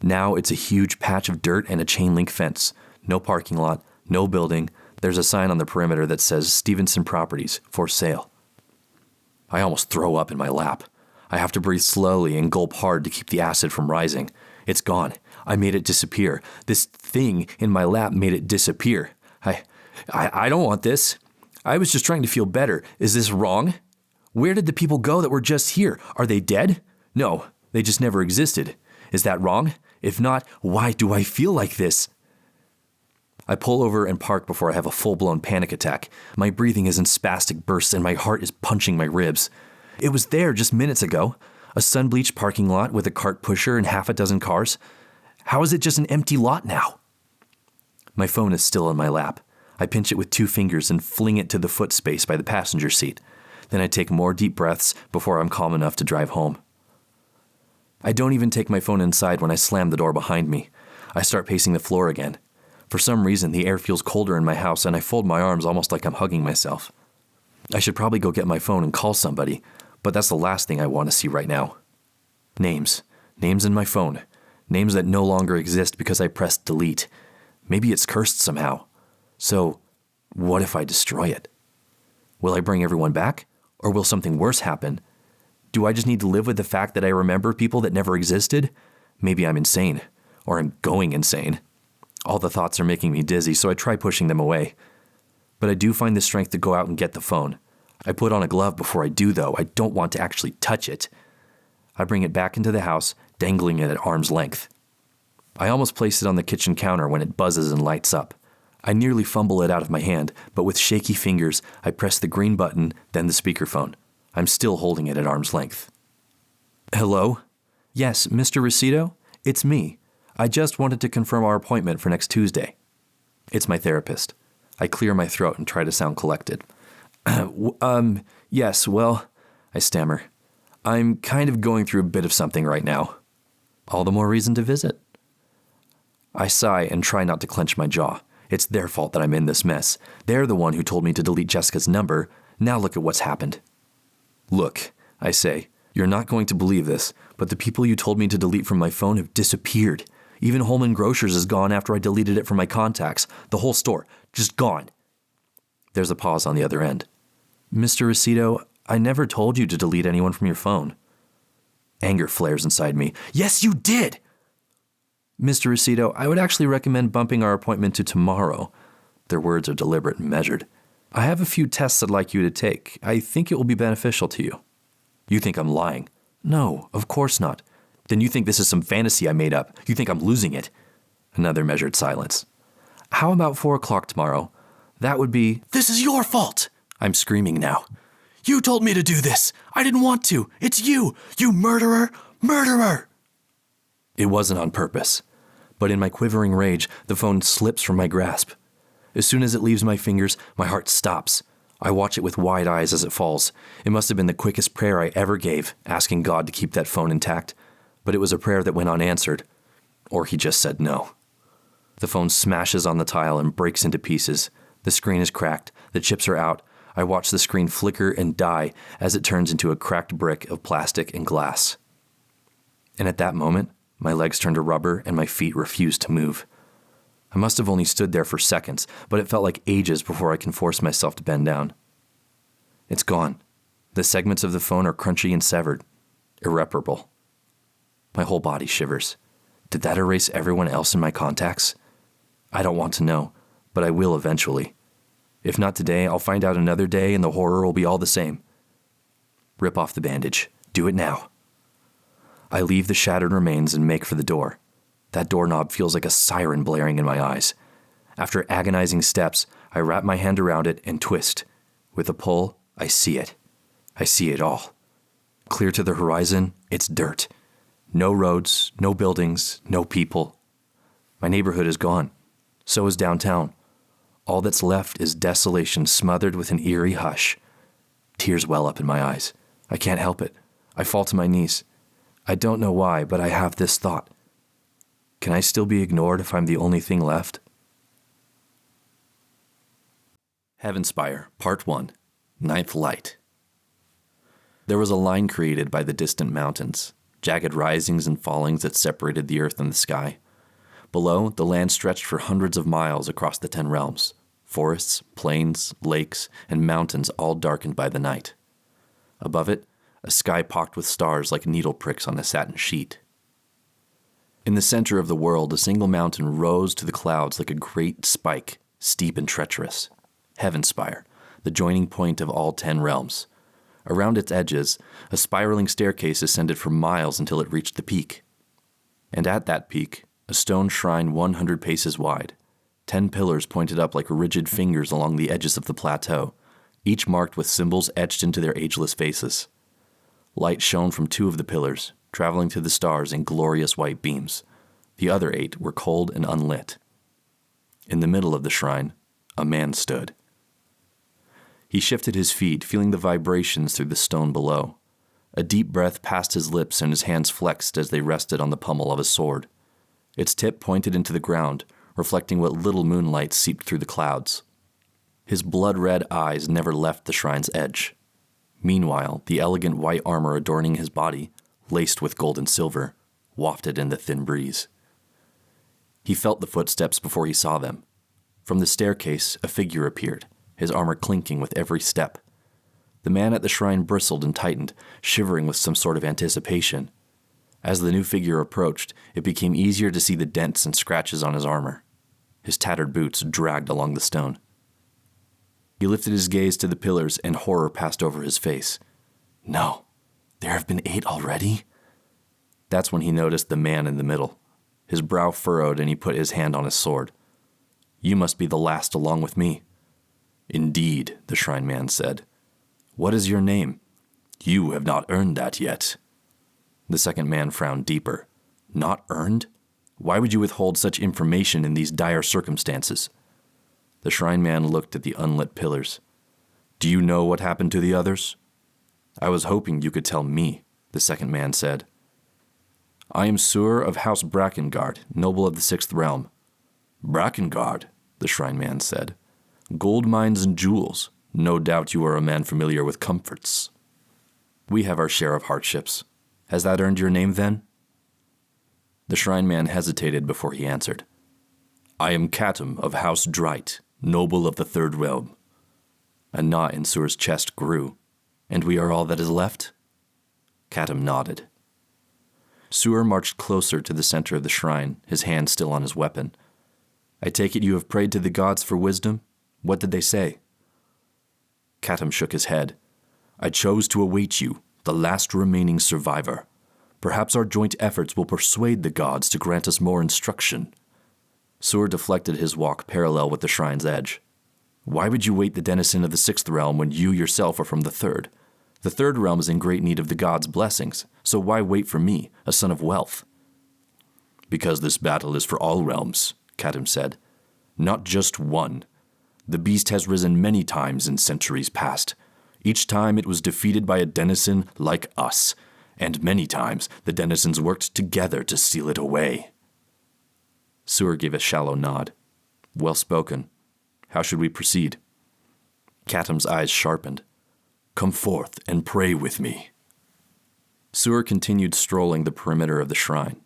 Now it's a huge patch of dirt and a chain link fence. No parking lot, no building. There's a sign on the perimeter that says Stevenson Properties, for sale. I almost throw up in my lap. I have to breathe slowly and gulp hard to keep the acid from rising. It's gone. I made it disappear. This thing in my lap made it disappear. I don't want this. I was just trying to feel better. Is this wrong? Where did the people go that were just here? Are they dead? No, they just never existed. Is that wrong? If not, why do I feel like this? I pull over and park before I have a full-blown panic attack. My breathing is in spastic bursts and my heart is punching my ribs. It was there just minutes ago. A sun-bleached parking lot with a cart pusher and half a dozen cars. How is it just an empty lot now? My phone is still in my lap. I pinch it with 2 fingers and fling it to the foot space by the passenger seat. Then I take more deep breaths before I'm calm enough to drive home. I don't even take my phone inside when I slam the door behind me. I start pacing the floor again. For some reason, the air feels colder in my house and I fold my arms almost like I'm hugging myself. I should probably go get my phone and call somebody, but that's the last thing I want to see right now. Names. Names in my phone. Names that no longer exist because I pressed delete. Maybe it's cursed somehow. So, what if I destroy it? Will I bring everyone back? Or will something worse happen? Do I just need to live with the fact that I remember people that never existed? Maybe I'm insane. Or I'm going insane. All the thoughts are making me dizzy, so I try pushing them away. But I do find the strength to go out and get the phone. I put on a glove before I do, though. I don't want to actually touch it. I bring it back into the house, dangling it at arm's length. I almost place it on the kitchen counter when it buzzes and lights up. I nearly fumble it out of my hand, but with shaky fingers, I press the green button, then the speakerphone. I'm still holding it at arm's length. Hello? Yes, Mr. Rosito? It's me. I just wanted to confirm our appointment for next Tuesday. It's my therapist. I clear my throat and try to sound collected. Yes, well, I stammer. I'm kind of going through a bit of something right now. All the more reason to visit. I sigh and try not to clench my jaw. It's their fault that I'm in this mess. They're the one who told me to delete Jessica's number. Now look at what's happened. Look, I say, you're not going to believe this, but the people you told me to delete from my phone have disappeared. Even Holman Grocers is gone after I deleted it from my contacts. The whole store, just gone. There's a pause on the other end. Mr. Rosito, I never told you to delete anyone from your phone. Anger flares inside me. Yes, you did! Mr. Rosito, I would actually recommend bumping our appointment to tomorrow. Their words are deliberate and measured. I have a few tests I'd like you to take. I think it will be beneficial to you. You think I'm lying? No, of course not. Then you think this is some fantasy I made up. You think I'm losing it. Another measured silence. How about 4 o'clock tomorrow? That would be... This is your fault! I'm screaming now. You told me to do this. I didn't want to. It's you. You murderer. Murderer. It wasn't on purpose. But in my quivering rage, the phone slips from my grasp. As soon as it leaves my fingers, my heart stops. I watch it with wide eyes as it falls. It must have been the quickest prayer I ever gave, asking God to keep that phone intact. But it was a prayer that went unanswered. Or he just said no. The phone smashes on the tile and breaks into pieces. The screen is cracked. The chips are out. I watch the screen flicker and die as it turns into a cracked brick of plastic and glass. And at that moment, my legs turn to rubber and my feet refuse to move. I must have only stood there for seconds, but it felt like ages before I can force myself to bend down. It's gone. The segments of the phone are crunchy and severed. Irreparable. My whole body shivers. Did that erase everyone else in my contacts? I don't want to know, but I will eventually. If not today, I'll find out another day and the horror will be all the same. Rip off the bandage. Do it now. I leave the shattered remains and make for the door. That doorknob feels like a siren blaring in my eyes. After agonizing steps, I wrap my hand around it and twist. With a pull, I see it. I see it all. Clear to the horizon, it's dirt. No roads, no buildings, no people. My neighborhood is gone. So is downtown. All that's left is desolation smothered with an eerie hush. Tears well up in my eyes. I can't help it. I fall to my knees. I don't know why, but I have this thought. Can I still be ignored if I'm the only thing left? Heavenspire, Part 1, Ninth Light. There was a line created by the distant mountains, jagged risings and fallings that separated the earth and the sky. Below, the land stretched for hundreds of miles across the 10 realms, forests, plains, lakes, and mountains all darkened by the night. Above it, a sky pocked with stars like needle pricks on a satin sheet. In the center of the world, a single mountain rose to the clouds like a great spike, steep and treacherous. Heavenspire, the joining point of all 10 realms. Around its edges, a spiraling staircase ascended for miles until it reached the peak. And at that peak, a stone shrine 100 paces wide. 10 pillars pointed up like rigid fingers along the edges of the plateau, each marked with symbols etched into their ageless faces. Light shone from 2 of the pillars, traveling to the stars in glorious white beams. The other 8 were cold and unlit. In the middle of the shrine, a man stood. He shifted his feet, feeling the vibrations through the stone below. A deep breath passed his lips and his hands flexed as they rested on the pommel of a sword. Its tip pointed into the ground, reflecting what little moonlight seeped through the clouds. His blood-red eyes never left the shrine's edge. Meanwhile, the elegant white armor adorning his body laced with gold and silver, wafted in the thin breeze. He felt the footsteps before he saw them. From the staircase, a figure appeared, his armor clinking with every step. The man at the shrine bristled and tightened, shivering with some sort of anticipation. As the new figure approached, it became easier to see the dents and scratches on his armor. His tattered boots dragged along the stone. He lifted his gaze to the pillars, and horror passed over his face. No, there have been 8 already? That's when he noticed the man in the middle. His brow furrowed, and he put his hand on his sword. You must be the last along with me. Indeed, the shrine man said. What is your name? You have not earned that yet. The second man frowned deeper. Not earned? Why would you withhold such information in these dire circumstances? The shrine man looked at the unlit pillars. Do you know what happened to the others? I was hoping you could tell me, the second man said. I am Sewer of House Brackengard, noble of the 6th realm. Brackengard, the shrine man said. Gold mines and jewels. No doubt you are a man familiar with comforts. We have our share of hardships. Has that earned your name, then? The shrine man hesitated before he answered. I am Catum of House Drite, noble of the 3rd realm. A knot in Sewer's chest grew. And we are all that is left? Catum nodded. Sewer marched closer to the center of the shrine, his hand still on his weapon. I take it you have prayed to the gods for wisdom? What did they say? Catum shook his head. I chose to await you, the last remaining survivor. Perhaps our joint efforts will persuade the gods to grant us more instruction. Sewer deflected his walk parallel with the shrine's edge. Why would you wait the denizen of the 6th realm when you yourself are from the 3rd? The 3rd realm is in great need of the gods' blessings, so why wait for me, a son of wealth? Because this battle is for all realms, Catum said. Not just one. The beast has risen many times in centuries past. Each time it was defeated by a denizen like us, and many times the denizens worked together to seal it away. Sewer gave a shallow nod. Well spoken. How should we proceed? Catum's eyes sharpened. Come forth and pray with me. Sewer continued strolling the perimeter of the shrine.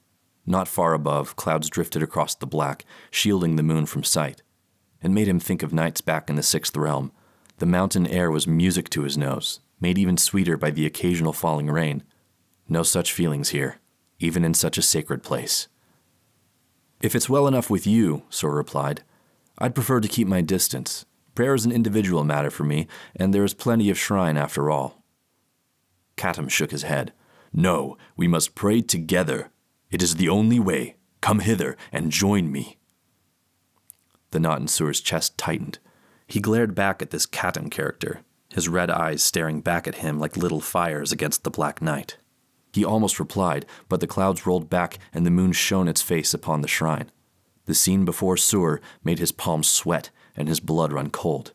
Not far above, clouds drifted across the black, shielding the moon from sight. It made him think of nights back in the 6th realm. The mountain air was music to his nose, made even sweeter by the occasional falling rain. No such feelings here, even in such a sacred place. If it's well enough with you, Sewer replied, I'd prefer to keep my distance. Prayer is an individual matter for me, and there is plenty of shrine after all. Catum shook his head. No, we must pray together. It is the only way. Come hither and join me. The knot in Sewer's chest tightened. He glared back at this Catum character, his red eyes staring back at him like little fires against the black night. He almost replied, but the clouds rolled back and the moon shone its face upon the shrine. The scene before Sewer made his palms sweat and his blood run cold.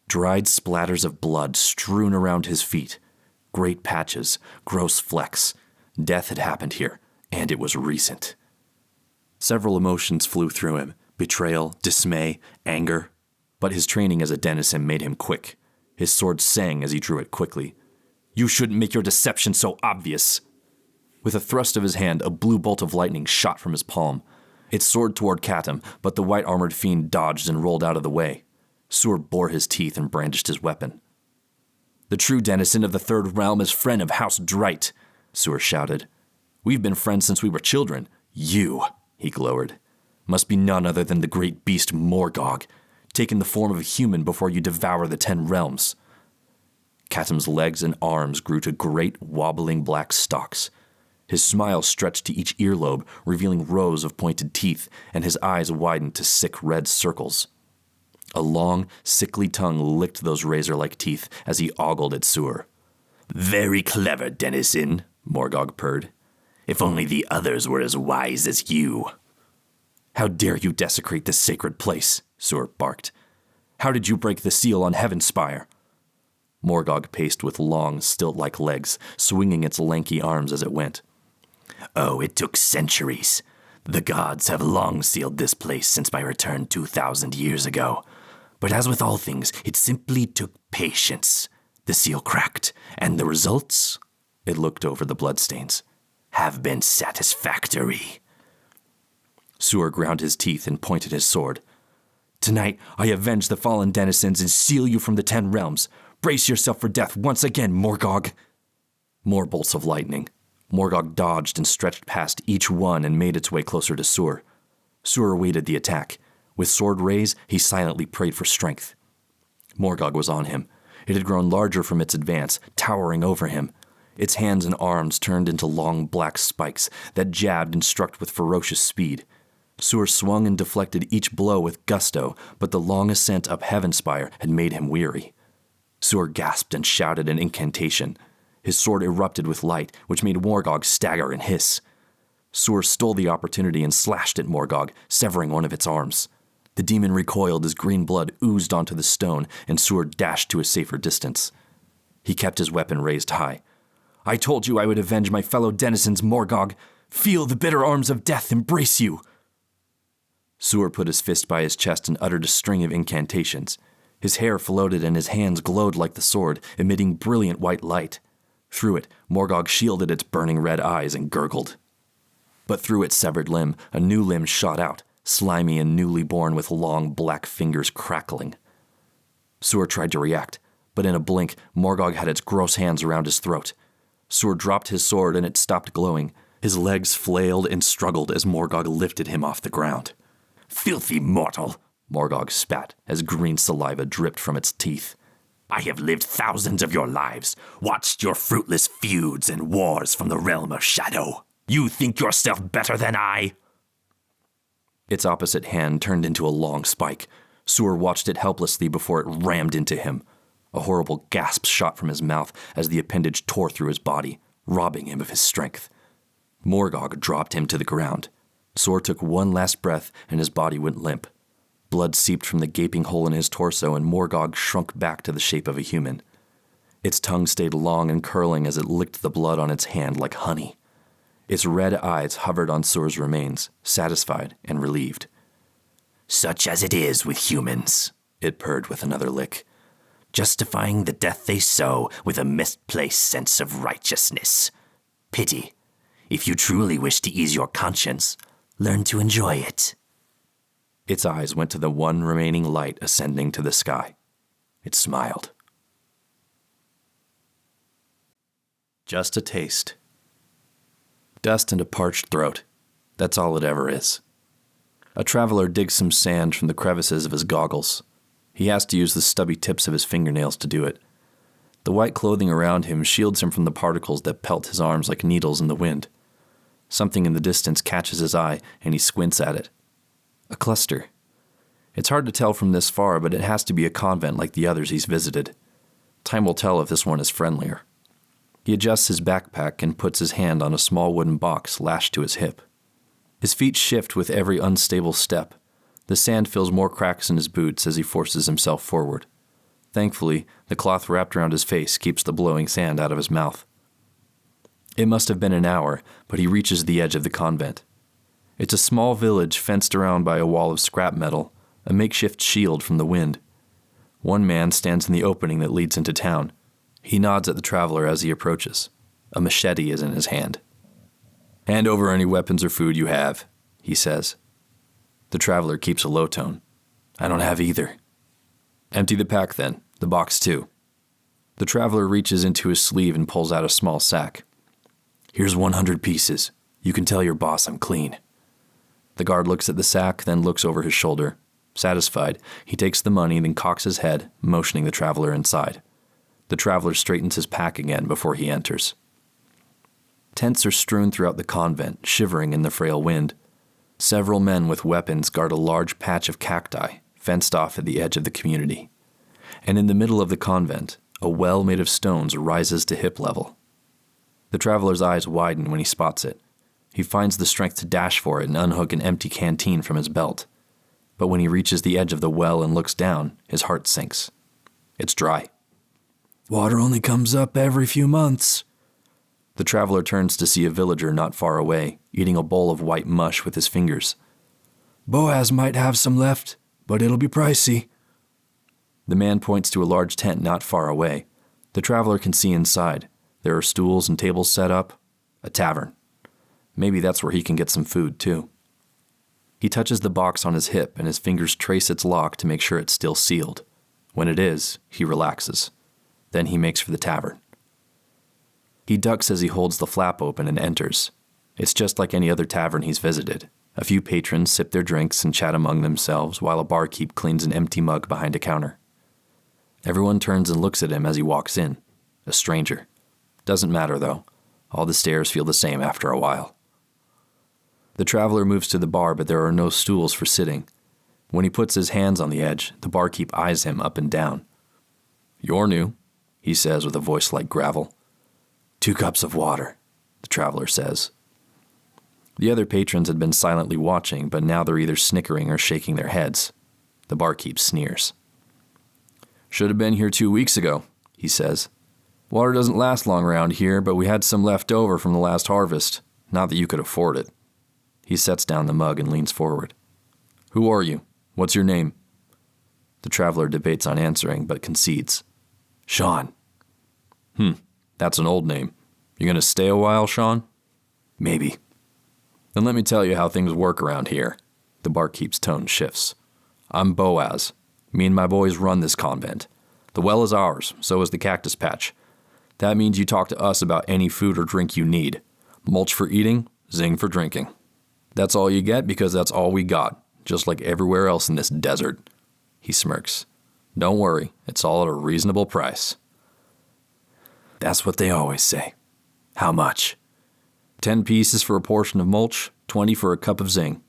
Dried splatters of blood strewn around his feet. Great patches, gross flecks. Death had happened here, and it was recent. Several emotions flew through him, betrayal, dismay, anger. But his training as a denizen made him quick. His sword sang as he drew it quickly. You shouldn't make your deception so obvious. With a thrust of his hand, a blue bolt of lightning shot from his palm. It soared toward Catum, but the white-armored fiend dodged and rolled out of the way. Sewer bore his teeth and brandished his weapon. The true denizen of the 3rd realm is friend of House Drite, Sewer shouted. We've been friends since we were children. You, he glowered, must be none other than the great beast Morgog, taken the form of a human before you devour the 10 realms. Catum's legs and arms grew to great, wobbling black stalks. His smile stretched to each earlobe, revealing rows of pointed teeth, and his eyes widened to sick red circles. A long, sickly tongue licked those razor-like teeth as he ogled at Sewer. Very clever, denizen, Morgog purred. If only the others were as wise as you. How dare you desecrate this sacred place, Sewer barked. How did you break the seal on Heavenspire? Morgog paced with long, stilt-like legs, swinging its lanky arms as it went. Oh, it took centuries. The gods have long sealed this place since my return 2,000 years ago. But as with all things, it simply took patience. The seal cracked, and the results? It looked over the bloodstains. "Have been satisfactory." Sewer ground his teeth and pointed his sword. "Tonight I avenge the fallen denizens and seal you from the 10 realms. Brace yourself for death once again, Morgog." More bolts of lightning. Morgog dodged and stretched past each one and made its way closer to Sewer. Sewer awaited the attack. With sword raised, he silently prayed for strength. Morgog was on him. It had grown larger from its advance, towering over him. Its hands and arms turned into long black spikes that jabbed and struck with ferocious speed. Sewer swung and deflected each blow with gusto, but the long ascent up Heavenspire had made him weary. Sewer gasped and shouted an incantation. His sword erupted with light, which made Morgog stagger and hiss. Sewer stole the opportunity and slashed at Morgog, severing one of its arms. The demon recoiled as green blood oozed onto the stone, and Sewer dashed to a safer distance. He kept his weapon raised high. "I told you I would avenge my fellow denizens, Morgog. Feel the bitter arms of death embrace you." Sewer put his fist by his chest and uttered a string of incantations. His hair floated and his hands glowed like the sword, emitting brilliant white light. Through it, Morgog shielded its burning red eyes and gurgled. But through its severed limb, a new limb shot out, slimy and newly born with long black fingers crackling. Sewer tried to react, but in a blink, Morgog had its gross hands around his throat. Sewer dropped his sword and it stopped glowing. His legs flailed and struggled as Morgog lifted him off the ground. "Filthy mortal," Morgog spat as green saliva dripped from its teeth. "I have lived thousands of your lives, watched your fruitless feuds and wars from the realm of shadow. You think yourself better than I?" Its opposite hand turned into a long spike. Sewer watched it helplessly before it rammed into him. A horrible gasp shot from his mouth as the appendage tore through his body, robbing him of his strength. Morgog dropped him to the ground. Sewer took one last breath and his body went limp. Blood seeped from the gaping hole in his torso and Morgog shrunk back to the shape of a human. Its tongue stayed long and curling as it licked the blood on its hand like honey. Its red eyes hovered on Sewer's remains, satisfied and relieved. "Such as it is with humans," it purred with another lick. "Justifying the death they sow with a misplaced sense of righteousness. Pity. If you truly wish to ease your conscience, learn to enjoy it." Its eyes went to the one remaining light ascending to the sky. It smiled. Just a taste. Dust and a parched throat. That's all it ever is. A traveler digs some sand from the crevices of his goggles. He has to use the stubby tips of his fingernails to do it. The white clothing around him shields him from the particles that pelt his arms like needles in the wind. Something in the distance catches his eye, and he squints at it. A cluster. It's hard to tell from this far, but it has to be a convent like the others he's visited. Time will tell if this one is friendlier. He adjusts his backpack and puts his hand on a small wooden box lashed to his hip. His feet shift with every unstable step. The sand fills more cracks in his boots as he forces himself forward. Thankfully, the cloth wrapped around his face keeps the blowing sand out of his mouth. It must have been an hour, but he reaches the edge of the convent. It's a small village fenced around by a wall of scrap metal, a makeshift shield from the wind. One man stands in the opening that leads into town. He nods at the traveler as he approaches. A machete is in his hand. "Hand over any weapons or food you have," he says. The traveler keeps a low tone. "I don't have either." "Empty the pack then, the box too." The traveler reaches into his sleeve and pulls out a small sack. "Here's 100 pieces. You can tell your boss I'm clean." The guard looks at the sack, then looks over his shoulder. Satisfied, he takes the money, then cocks his head, motioning the traveler inside. The traveler straightens his pack again before he enters. Tents are strewn throughout the convent, shivering in the frail wind. Several men with weapons guard a large patch of cacti, fenced off at the edge of the community. And in the middle of the convent, a well made of stones rises to hip level. The traveler's eyes widen when he spots it. He finds the strength to dash for it and unhook an empty canteen from his belt. But when he reaches the edge of the well and looks down, his heart sinks. It's dry. "Water only comes up every few months." The traveler turns to see a villager not far away, eating a bowl of white mush with his fingers. "Boaz might have some left, but it'll be pricey." The man points to a large tent not far away. The traveler can see inside. There are stools and tables set up. A tavern. Maybe that's where he can get some food, too. He touches the box on his hip and his fingers trace its lock to make sure it's still sealed. When it is, he relaxes. Then he makes for the tavern. He ducks as he holds the flap open and enters. It's just like any other tavern he's visited. A few patrons sip their drinks and chat among themselves while a barkeep cleans an empty mug behind a counter. Everyone turns and looks at him as he walks in. A stranger. Doesn't matter, though. All the stares feel the same after a while. The traveler moves to the bar, but there are no stools for sitting. When he puts his hands on the edge, the barkeep eyes him up and down. "You're new," he says with a voice like gravel. "2 cups of water," the traveler says. The other patrons had been silently watching, but now they're either snickering or shaking their heads. The barkeep sneers. "Should have been here 2 weeks ago," he says. "Water doesn't last long around here, but we had some left over from the last harvest. Not that you could afford it." He sets down the mug and leans forward. "Who are you? What's your name?" The traveler debates on answering, but concedes. "Sean." That's an old name. You gonna stay a while, Sean?" "Maybe." "Then let me tell you how things work around here." The barkeep's tone shifts. "I'm Boaz. Me and my boys run this convent. The well is ours, so is the cactus patch. That means you talk to us about any food or drink you need. Mulch for eating, zing for drinking. That's all you get because that's all we got, just like everywhere else in this desert." He smirks. "Don't worry, it's all at a reasonable price." That's what they always say. How much? 10 pieces for a portion of mulch, 20 for a cup of zing."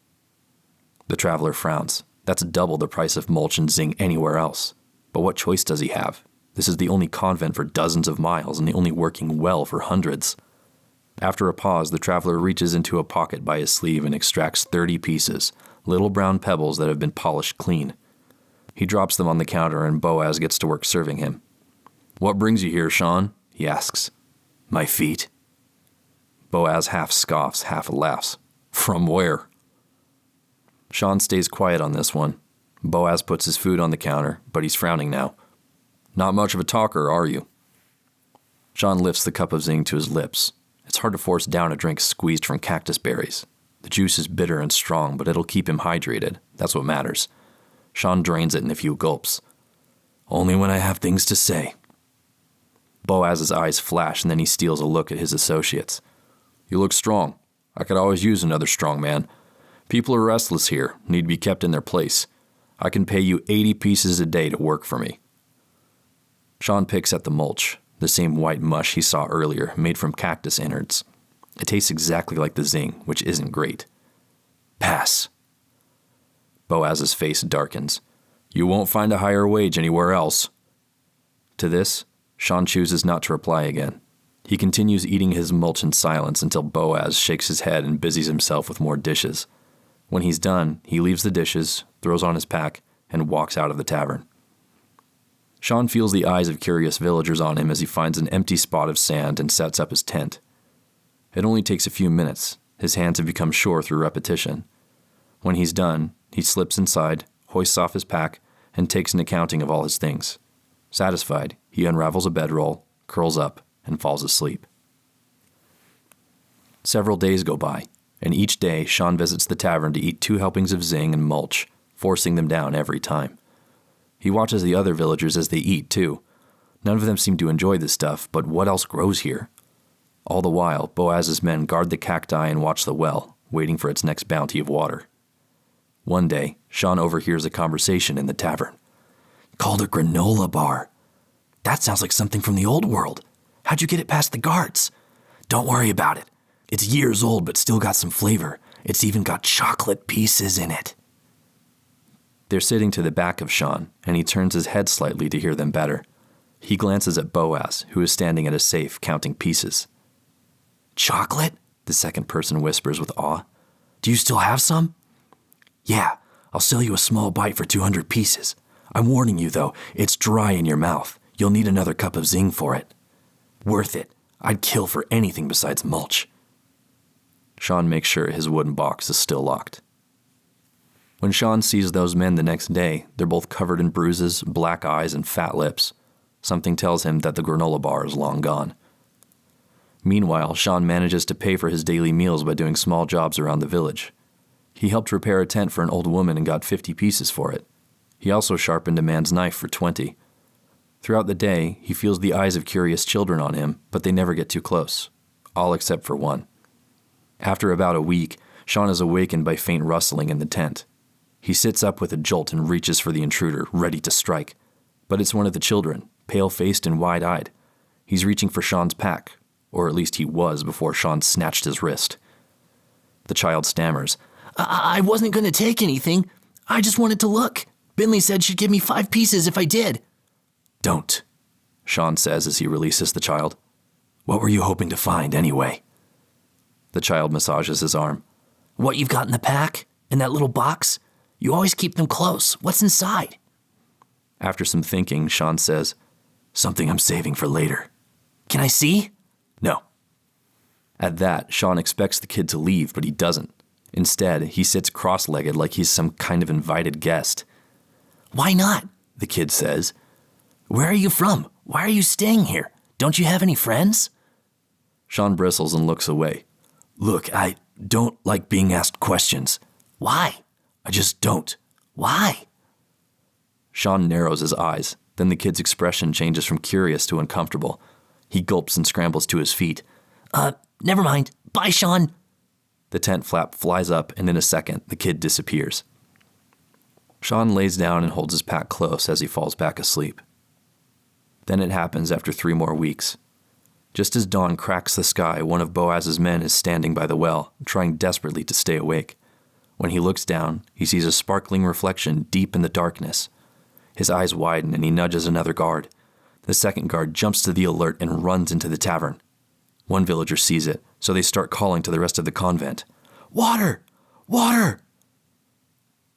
The traveler frowns. That's double the price of mulch and zing anywhere else. But what choice does he have? This is the only convent for dozens of miles and the only working well for hundreds. After a pause, the traveler reaches into a pocket by his sleeve and extracts 30 pieces, little brown pebbles that have been polished clean. He drops them on the counter and Boaz gets to work serving him. "What brings you here, Sean?" he asks. My feet. Boaz half scoffs, half laughs. "From where?" Sean stays quiet on this one. Boaz puts his food on the counter, but he's frowning now. "Not much of a talker, are you?" Sean lifts the cup of zing to his lips. It's hard to force down a drink squeezed from cactus berries. The juice is bitter and strong, but it'll keep him hydrated. That's what matters. Sean drains it in a few gulps. "Only when I have things to say." Boaz's eyes flash, and then he steals a look at his associates. "You look strong. I could always use another strong man. People are restless here, need to be kept in their place. I can pay you 80 pieces a day to work for me." Sean picks at the mulch, the same white mush he saw earlier, made from cactus innards. It tastes exactly like the zing, which isn't great. "Pass." Boaz's face darkens. "You won't find a higher wage anywhere else." To this, Sean chooses not to reply again. He continues eating his mulch in silence until Boaz shakes his head and busies himself with more dishes. When he's done, he leaves the dishes, throws on his pack, and walks out of the tavern. Sean feels the eyes of curious villagers on him as he finds an empty spot of sand and sets up his tent. It only takes a few minutes. His hands have become sure through repetition. When he's done, he slips inside, hoists off his pack, and takes an accounting of all his things. Satisfied, he unravels a bedroll, curls up, and falls asleep. Several days go by, and each day Sean visits the tavern to eat 2 helpings of zing and mulch, forcing them down every time. He watches the other villagers as they eat, too. None of them seem to enjoy this stuff, but what else grows here? All the while, Boaz's men guard the cacti and watch the well, waiting for its next bounty of water. One day, Sean overhears a conversation in the tavern. "Called a granola bar. That sounds like something from the old world. How'd you get it past the guards?" "Don't worry about it. It's years old but still got some flavor. It's even got chocolate pieces in it." They're sitting to the back of Sean, and he turns his head slightly to hear them better. He glances at Boaz, who is standing at a safe counting pieces. "Chocolate?" the second person whispers with awe. "Do you still have some?" "Yeah, I'll sell you a small bite for 200 pieces. I'm warning you, though, it's dry in your mouth. You'll need another cup of zing for it. Worth it. I'd kill for anything besides mulch." Sean makes sure his wooden box is still locked. When Sean sees those men the next day, they're both covered in bruises, black eyes, and fat lips. Something tells him that the granola bar is long gone. Meanwhile, Sean manages to pay for his daily meals by doing small jobs around the village. He helped repair a tent for an old woman and got 50 pieces for it. He also sharpened a man's knife for 20. Throughout the day, he feels the eyes of curious children on him, but they never get too close. All except for one. After about a week, Sean is awakened by faint rustling in the tent. He sits up with a jolt and reaches for the intruder, ready to strike. But it's one of the children, pale-faced and wide-eyed. He's reaching for Sean's pack, or at least he was before Sean snatched his wrist. The child stammers, I wasn't going to take anything. I just wanted to look. Binley said she'd give me 5 pieces if I did. "Don't," Sean says as he releases the child. "What were you hoping to find, anyway?" The child massages his arm. What you've got in the pack? In that little box? You always keep them close. What's inside? After some thinking, Sean says, "Something I'm saving for later." Can I see? "No." At that, Sean expects the kid to leave, but he doesn't. Instead, he sits cross-legged like he's some kind of invited guest. Why not? The kid says. Where are you from? Why are you staying here? Don't you have any friends? Sean bristles and looks away. Look, I don't like being asked questions. Why? I just don't. Why? Sean narrows his eyes. Then the kid's expression changes from curious to uncomfortable. He gulps and scrambles to his feet. Never mind. Bye, Sean. The tent flap flies up, and in a second, the kid disappears. Sean lays down and holds his pack close as he falls back asleep. Then it happens after 3 more weeks. Just as dawn cracks the sky, one of Boaz's men is standing by the well, trying desperately to stay awake. When he looks down, he sees a sparkling reflection deep in the darkness. His eyes widen and he nudges another guard. The second guard jumps to the alert and runs into the tavern. One villager sees it, so they start calling to the rest of the convent. "Water! Water!"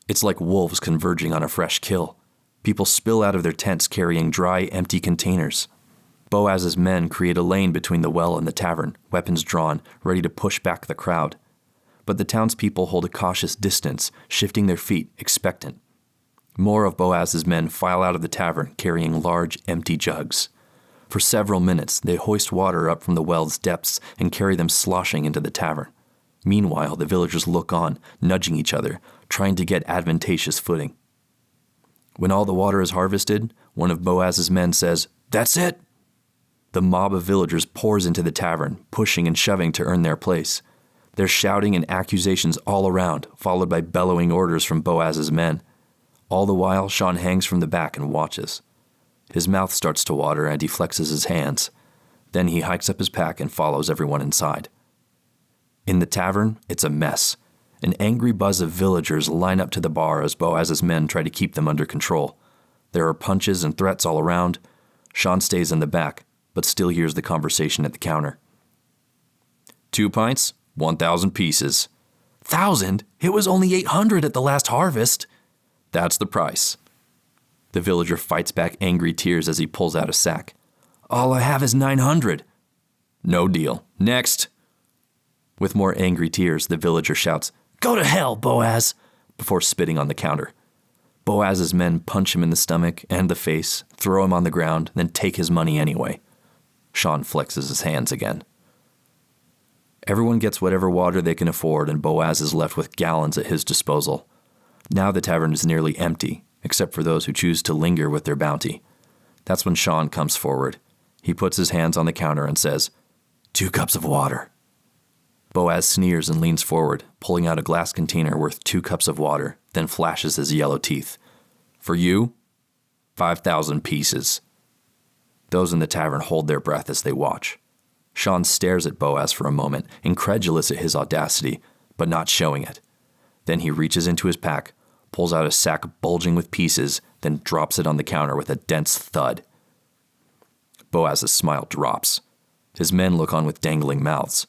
It's like wolves converging on a fresh kill. People spill out of their tents carrying dry, empty containers. Boaz's men create a lane between the well and the tavern, weapons drawn, ready to push back the crowd. But the townspeople hold a cautious distance, shifting their feet, expectant. More of Boaz's men file out of the tavern, carrying large, empty jugs. For several minutes, they hoist water up from the well's depths and carry them sloshing into the tavern. Meanwhile, the villagers look on, nudging each other, trying to get advantageous footing. When all the water is harvested, one of Boaz's men says, "That's it!" The mob of villagers pours into the tavern, pushing and shoving to earn their place. There's shouting and accusations all around, followed by bellowing orders from Boaz's men. All the while, Sean hangs from the back and watches. His mouth starts to water and he flexes his hands. Then he hikes up his pack and follows everyone inside. In the tavern, it's a mess. An angry buzz of villagers line up to the bar as Boaz's men try to keep them under control. There are punches and threats all around. Sean stays in the back, but still hears the conversation at the counter. 2 pints, 1,000 pieces. 1,000? It was only 800 at the last harvest. That's the price. The villager fights back angry tears as he pulls out a sack. All I have is 900. No deal. Next. With more angry tears, the villager shouts, "Go to hell, Boaz," before spitting on the counter. Boaz's men punch him in the stomach and the face, throw him on the ground, then take his money anyway. Sean flexes his hands again. Everyone gets whatever water they can afford, and Boaz is left with gallons at his disposal. Now the tavern is nearly empty, except for those who choose to linger with their bounty. That's when Sean comes forward. He puts his hands on the counter and says, 2 cups of water. Boaz sneers and leans forward, pulling out a glass container worth 2 cups of water, then flashes his yellow teeth. "For you, 5,000 pieces." Those in the tavern hold their breath as they watch. Sean stares at Boaz for a moment, incredulous at his audacity, but not showing it. Then he reaches into his pack, pulls out a sack bulging with pieces, then drops it on the counter with a dense thud. Boaz's smile drops. His men look on with dangling mouths.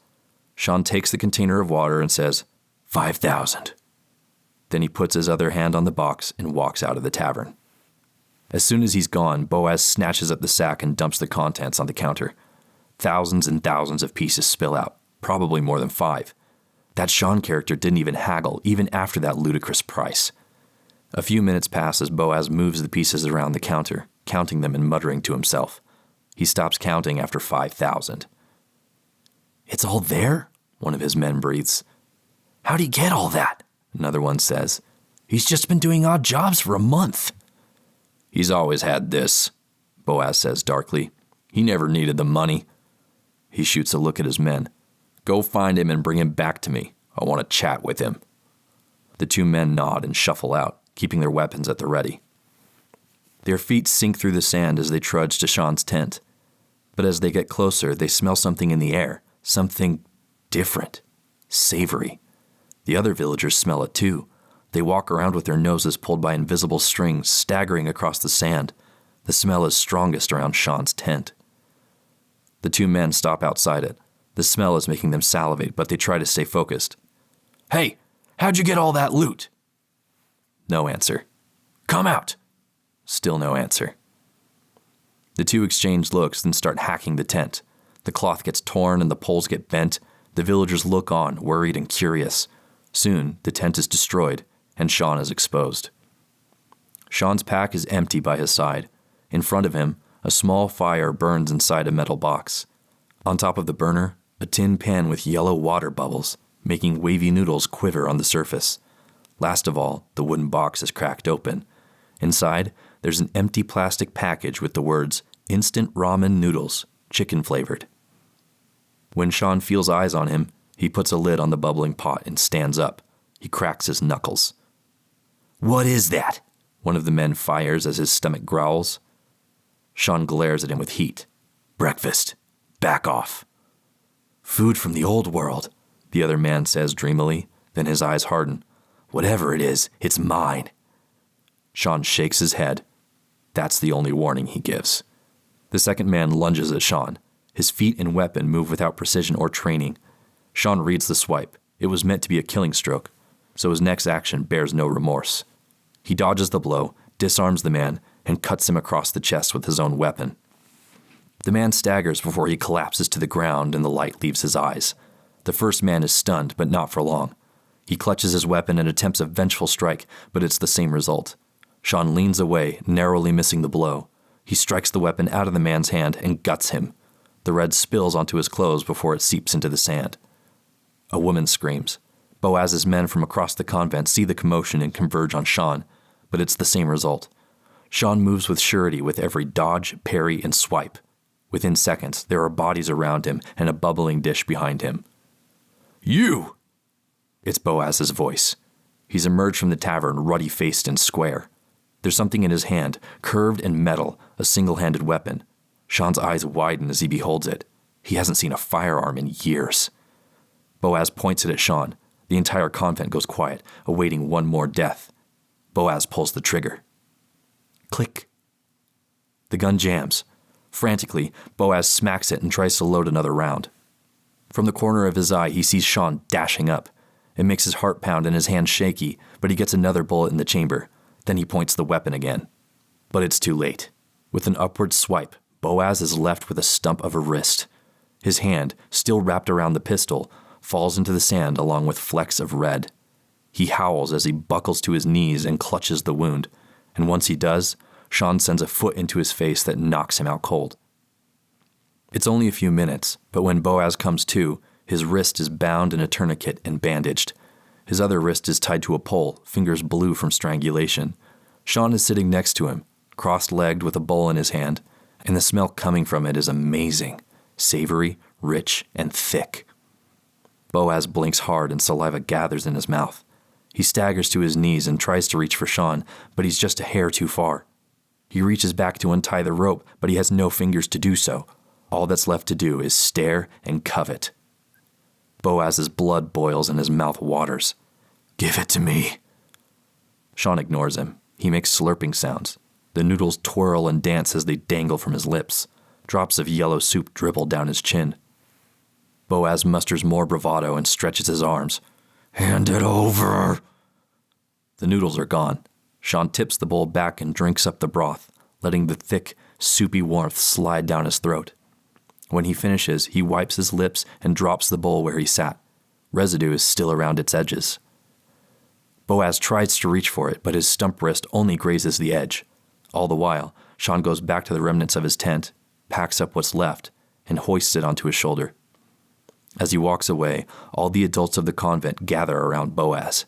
Sean takes the container of water and says, 5,000. Then he puts his other hand on the box and walks out of the tavern. As soon as he's gone, Boaz snatches up the sack and dumps the contents on the counter. Thousands and thousands of pieces spill out, probably more than 5. That Sean character didn't even haggle, even after that ludicrous price. A few minutes pass as Boaz moves the pieces around the counter, counting them and muttering to himself. He stops counting after 5,000. It's all there? One of his men breathes. How'd he get all that? Another one says. He's just been doing odd jobs for a month. He's always had this, Boaz says darkly. He never needed the money. He shoots a look at his men. Go find him and bring him back to me. I want to chat with him. The two men nod and shuffle out, keeping their weapons at the ready. Their feet sink through the sand as they trudge to Sean's tent. But as they get closer, they smell something in the air, something different, savory. The other villagers smell it too. They walk around with their noses pulled by invisible strings, staggering across the sand. The smell is strongest around Sean's tent. The two men stop outside it. The smell is making them salivate, but they try to stay focused. Hey, how'd you get all that loot? No answer. Come out. Still no answer. The two exchange looks, then start hacking the tent. The cloth gets torn and the poles get bent. The villagers look on, worried and curious. Soon, the tent is destroyed, and Sean is exposed. Sean's pack is empty by his side. In front of him, a small fire burns inside a metal box. On top of the burner, a tin pan with yellow water bubbles, making wavy noodles quiver on the surface. Last of all, the wooden box is cracked open. Inside, there's an empty plastic package with the words, Instant Ramen Noodles, Chicken Flavored. When Sean feels eyes on him, he puts a lid on the bubbling pot and stands up. He cracks his knuckles. What is that? One of the men fires as his stomach growls. Sean glares at him with heat. Breakfast. Back off. Food from the old world, the other man says dreamily, then his eyes harden. Whatever it is, it's mine. Sean shakes his head. That's the only warning he gives. The second man lunges at Sean. His feet and weapon move without precision or training. Sean reads the swipe. It was meant to be a killing stroke, so his next action bears no remorse. He dodges the blow, disarms the man, and cuts him across the chest with his own weapon. The man staggers before he collapses to the ground and the light leaves his eyes. The first man is stunned, but not for long. He clutches his weapon and attempts a vengeful strike, but it's the same result. Sean leans away, narrowly missing the blow. He strikes the weapon out of the man's hand and guts him. The red spills onto his clothes before it seeps into the sand. A woman screams. Boaz's men from across the convent see the commotion and converge on Sean, but it's the same result. Sean moves with surety with every dodge, parry, and swipe. Within seconds, there are bodies around him and a bubbling dish behind him. You! It's Boaz's voice. He's emerged from the tavern, ruddy-faced and square. There's something in his hand, curved and metal, a single-handed weapon. Sean's eyes widen as he beholds it. He hasn't seen a firearm in years. Boaz points it at Sean. The entire convent goes quiet, awaiting one more death. Boaz pulls the trigger. Click. The gun jams. Frantically, Boaz smacks it and tries to load another round. From the corner of his eye, he sees Sean dashing up. It makes his heart pound and his hands shaky, but he gets another bullet in the chamber. Then he points the weapon again. But it's too late. With an upward swipe, Boaz is left with a stump of a wrist. His hand, still wrapped around the pistol, falls into the sand along with flecks of red. He howls as he buckles to his knees and clutches the wound, and once he does, Sean sends a foot into his face that knocks him out cold. It's only a few minutes, but when Boaz comes to, his wrist is bound in a tourniquet and bandaged. His other wrist is tied to a pole, fingers blue from strangulation. Sean is sitting next to him, cross-legged with a bowl in his hand, and the smell coming from it is amazing, savory, rich, and thick. Boaz blinks hard and saliva gathers in his mouth. He staggers to his knees and tries to reach for Sean, but he's just a hair too far. He reaches back to untie the rope, but he has no fingers to do so. All that's left to do is stare and covet. Boaz's blood boils and his mouth waters. Give it to me. Sean ignores him. He makes slurping sounds. The noodles twirl and dance as they dangle from his lips. Drops of yellow soup dribble down his chin. Boaz musters more bravado and stretches his arms. Hand it over. The noodles are gone. Sean tips the bowl back and drinks up the broth, letting the thick, soupy warmth slide down his throat. When he finishes, he wipes his lips and drops the bowl where he sat. Residue is still around its edges. Boaz tries to reach for it, but his stump wrist only grazes the edge. All the while, Sean goes back to the remnants of his tent, packs up what's left, and hoists it onto his shoulder. As he walks away, all the adults of the convent gather around Boaz.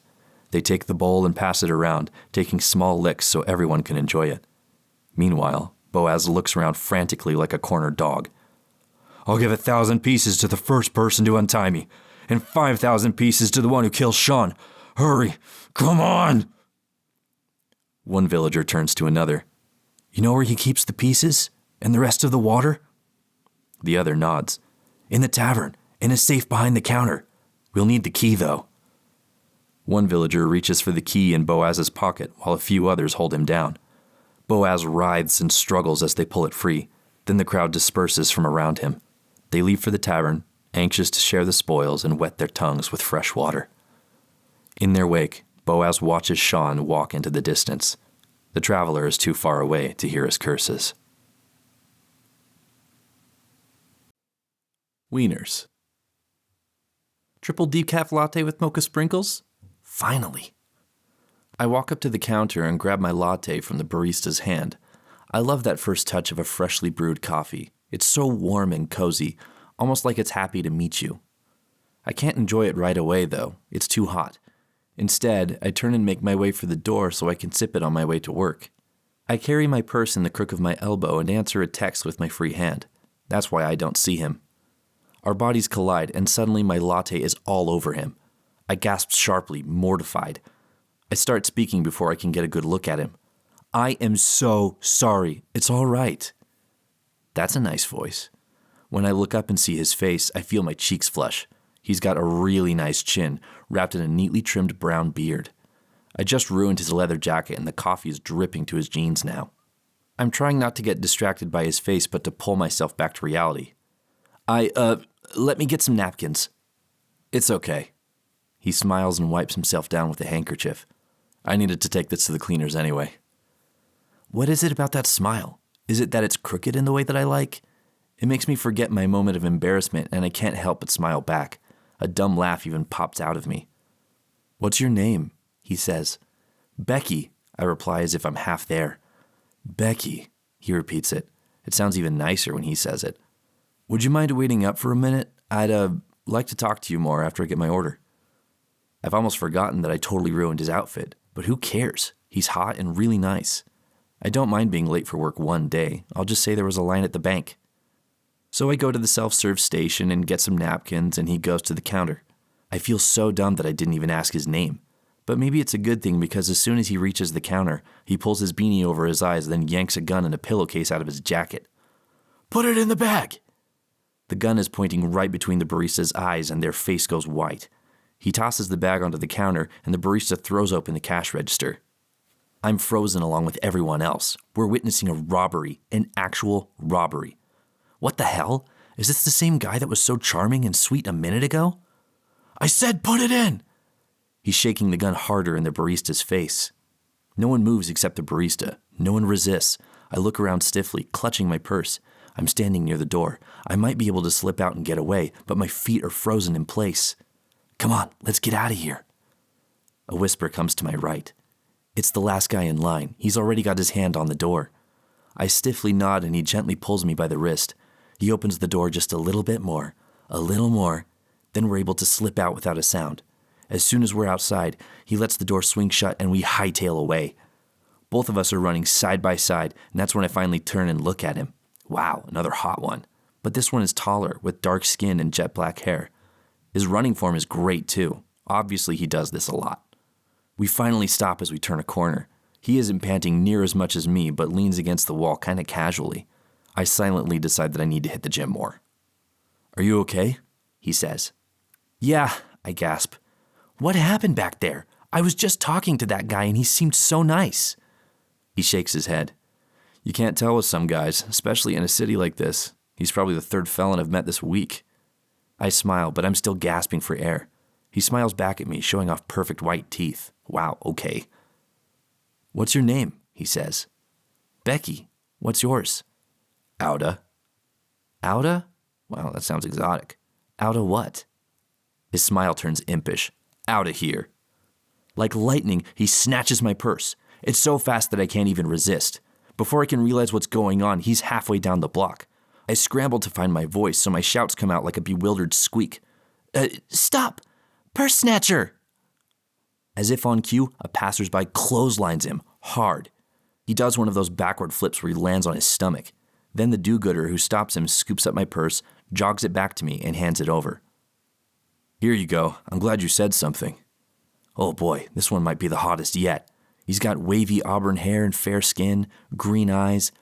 They take the bowl and pass it around, taking small licks so everyone can enjoy it. Meanwhile, Boaz looks around frantically like a cornered dog. I'll give 1,000 pieces to the first person to untie me, and 5,000 pieces to the one who kills Sean. Hurry, come on! One villager turns to another. You know where he keeps the pieces? And the rest of the water? The other nods. In the tavern, in a safe behind the counter. We'll need the key, though. One villager reaches for the key in Boaz's pocket while a few others hold him down. Boaz writhes and struggles as they pull it free. Then the crowd disperses from around him. They leave for the tavern, anxious to share the spoils and wet their tongues with fresh water. In their wake, Boaz watches Sean walk into the distance. The traveler is too far away to hear his curses. Wieners. Triple decaf latte with mocha sprinkles? Finally. I walk up to the counter and grab my latte from the barista's hand. I love that first touch of a freshly brewed coffee. It's so warm and cozy, almost like it's happy to meet you. I can't enjoy it right away, though. It's too hot. Instead, I turn and make my way for the door so I can sip it on my way to work. I carry my purse in the crook of my elbow and answer a text with my free hand. That's why I don't see him. Our bodies collide, and suddenly my latte is all over him. I gasp sharply, mortified. I start speaking before I can get a good look at him. I am so sorry. It's all right. That's a nice voice. When I look up and see his face, I feel my cheeks flush. He's got a really nice chin, wrapped in a neatly trimmed brown beard. I just ruined his leather jacket and the coffee is dripping to his jeans now. I'm trying not to get distracted by his face, but to pull myself back to reality. Let me get some napkins. It's okay. He smiles and wipes himself down with a handkerchief. I needed to take this to the cleaners anyway. What is it about that smile? Is it that it's crooked in the way that I like? It makes me forget my moment of embarrassment and I can't help but smile back. A dumb laugh even pops out of me. What's your name? He says. Becky, I reply as if I'm half there. Becky, he repeats it. It sounds even nicer when he says it. Would you mind waiting up for a minute? I'd like to talk to you more after I get my order. I've almost forgotten that I totally ruined his outfit, but who cares? He's hot and really nice. I don't mind being late for work one day. I'll just say there was a line at the bank. So I go to the self-serve station and get some napkins, and he goes to the counter. I feel so dumb that I didn't even ask his name. But maybe it's a good thing because as soon as he reaches the counter, he pulls his beanie over his eyes, then yanks a gun and a pillowcase out of his jacket. Put it in the bag! The gun is pointing right between the barista's eyes, and their face goes white. He tosses the bag onto the counter, and the barista throws open the cash register. I'm frozen along with everyone else. We're witnessing a robbery, an actual robbery. What the hell? Is this the same guy that was so charming and sweet a minute ago? I said put it in! He's shaking the gun harder in the barista's face. No one moves except the barista. No one resists. I look around stiffly, clutching my purse. I'm standing near the door. I might be able to slip out and get away, but my feet are frozen in place. Come on, let's get out of here. A whisper comes to my right. It's the last guy in line. He's already got his hand on the door. I stiffly nod and he gently pulls me by the wrist. He opens the door just a little bit more, a little more. Then we're able to slip out without a sound. As soon as we're outside, he lets the door swing shut and we hightail away. Both of us are running side by side, and that's when I finally turn and look at him. Wow, another hot one. But this one is taller, with dark skin and jet black hair. His running form is great too. Obviously he does this a lot. We finally stop as we turn a corner. He isn't panting near as much as me, but leans against the wall kind of casually. I silently decide that I need to hit the gym more. Are you okay? He says. Yeah, I gasp. What happened back there? I was just talking to that guy and he seemed so nice. He shakes his head. You can't tell with some guys, especially in a city like this. He's probably the third felon I've met this week. I smile, but I'm still gasping for air. He smiles back at me, showing off perfect white teeth. Wow, okay. What's your name? He says. Becky. What's yours? Auda. Auda? Wow, that sounds exotic. Auda what? His smile turns impish. Out of here. Like lightning, he snatches my purse. It's so fast that I can't even resist. Before I can realize what's going on, he's halfway down the block. I scramble to find my voice, so my shouts come out like a bewildered squeak. Stop! Purse snatcher! As if on cue, a passersby clotheslines him, hard. He does one of those backward flips where he lands on his stomach. Then the do-gooder who stops him scoops up my purse, jogs it back to me, and hands it over. Here you go. I'm glad you said something. Oh boy, this one might be the hottest yet. He's got wavy auburn hair and fair skin, green eyes.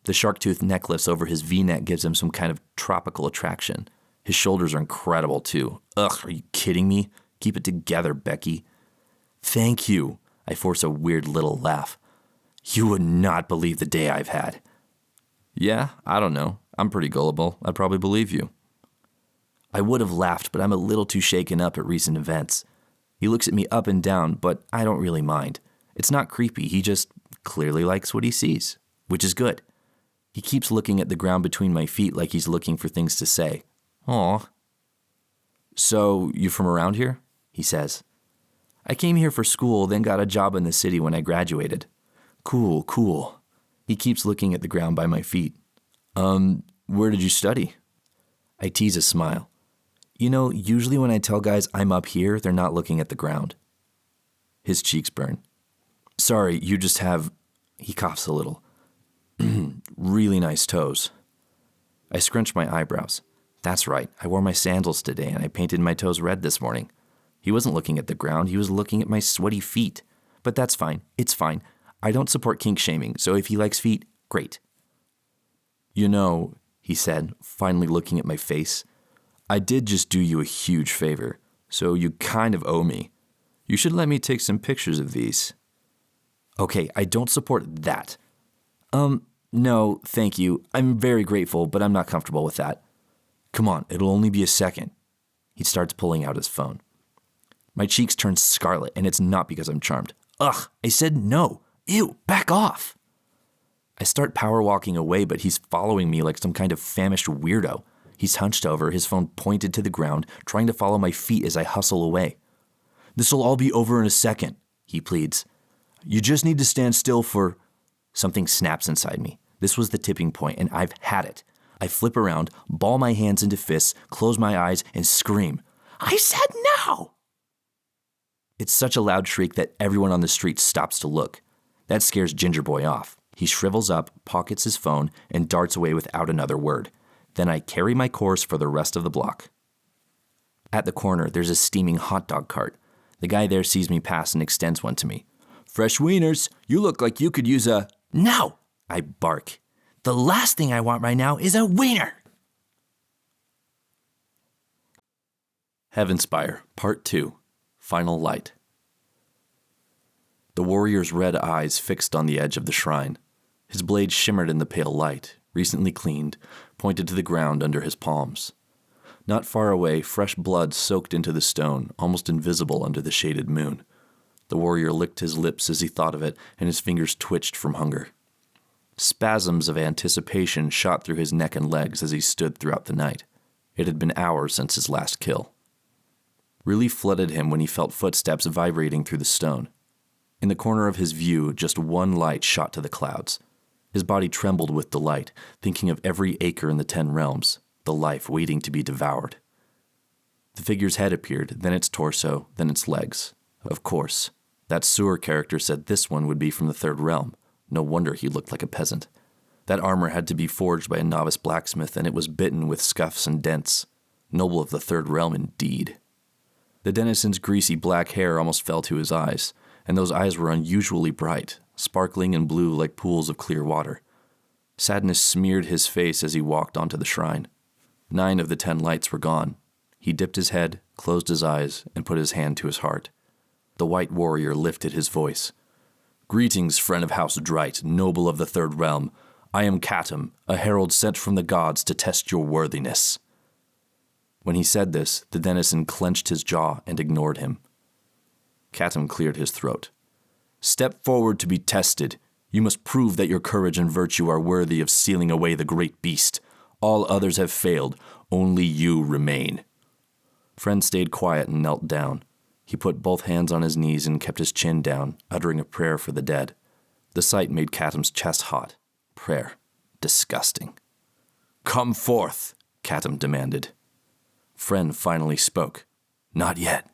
The shark-tooth necklace over his V-neck gives him some kind of tropical attraction. His shoulders are incredible too. Ugh, are you kidding me? Keep it together, Becky. Thank you. I force a weird little laugh. You would not believe the day I've had. Yeah, I don't know. I'm pretty gullible. I'd probably believe you. I would have laughed, but I'm a little too shaken up at recent events. He looks at me up and down, but I don't really mind. It's not creepy. He just clearly likes what he sees, which is good. He keeps looking at the ground between my feet like he's looking for things to say. Aw. So, you from around here? He says. I came here for school, then got a job in the city when I graduated. Cool. He keeps looking at the ground by my feet. Where did you study? I tease a smile. You know, usually when I tell guys I'm up here, they're not looking at the ground. His cheeks burn. Sorry, you just have... He coughs a little. Really nice toes. I scrunch my eyebrows. That's right, I wore my sandals today and I painted my toes red this morning. He wasn't looking at the ground, he was looking at my sweaty feet. But that's fine, it's fine. I don't support kink shaming, so if he likes feet, great. You know, he said, finally looking at my face, I did just do you a huge favor, so you kind of owe me. You should let me take some pictures of these. Okay, I don't support that. No, thank you. I'm very grateful, but I'm not comfortable with that. Come on, it'll only be a second. He starts pulling out his phone. My cheeks turn scarlet, and it's not because I'm charmed. Ugh, I said no. Ew, back off. I start power walking away, but he's following me like some kind of famished weirdo. He's hunched over, his phone pointed to the ground, trying to follow my feet as I hustle away. This'll all be over in a second, he pleads. You just need to stand still for... Something snaps inside me. This was the tipping point, and I've had it. I flip around, ball my hands into fists, close my eyes, and scream, I said no! It's such a loud shriek that everyone on the street stops to look. That scares Ginger Boy off. He shrivels up, pockets his phone, and darts away without another word. Then I carry my course for the rest of the block. At the corner, there's a steaming hot dog cart. The guy there sees me pass and extends one to me. Fresh wieners, you look like you could use a... No! I bark. The last thing I want right now is a wiener! Heavenspire, Part 2, Final Light. The warrior's red eyes fixed on the edge of the shrine. His blade shimmered in the pale light, recently cleaned, pointed to the ground under his palms. Not far away, fresh blood soaked into the stone, almost invisible under the shaded moon. The warrior licked his lips as he thought of it, and his fingers twitched from hunger. Spasms of anticipation shot through his neck and legs as he stood throughout the night. It had been hours since his last kill. Relief flooded him when he felt footsteps vibrating through the stone. In the corner of his view, just one light shot to the clouds. His body trembled with delight, thinking of every acre in the 10 realms, the life waiting to be devoured. The figure's head appeared, then its torso, then its legs. Of course. That sewer character said this one would be from the 3rd realm. No wonder he looked like a peasant. That armor had to be forged by a novice blacksmith, and it was bitten with scuffs and dents. Noble of the 3rd realm indeed. The denizens' greasy black hair almost fell to his eyes, and those eyes were unusually bright, sparkling and blue like pools of clear water. Sadness smeared his face as he walked onto the shrine. 9 of the 10 lights were gone. He dipped his head, closed his eyes, and put his hand to his heart. The white warrior lifted his voice. Greetings, friend of House Drite, noble of the 3rd realm. I am Catum, a herald sent from the gods to test your worthiness. When he said this, the denizen clenched his jaw and ignored him. Catum cleared his throat. Step forward to be tested. You must prove that your courage and virtue are worthy of sealing away the great beast. All others have failed. Only you remain. Friend stayed quiet and knelt down. He put both hands on his knees and kept his chin down, uttering a prayer for the dead. The sight made Catum's chest hot. Prayer. Disgusting. Come forth, Catum demanded. Friend finally spoke. Not yet.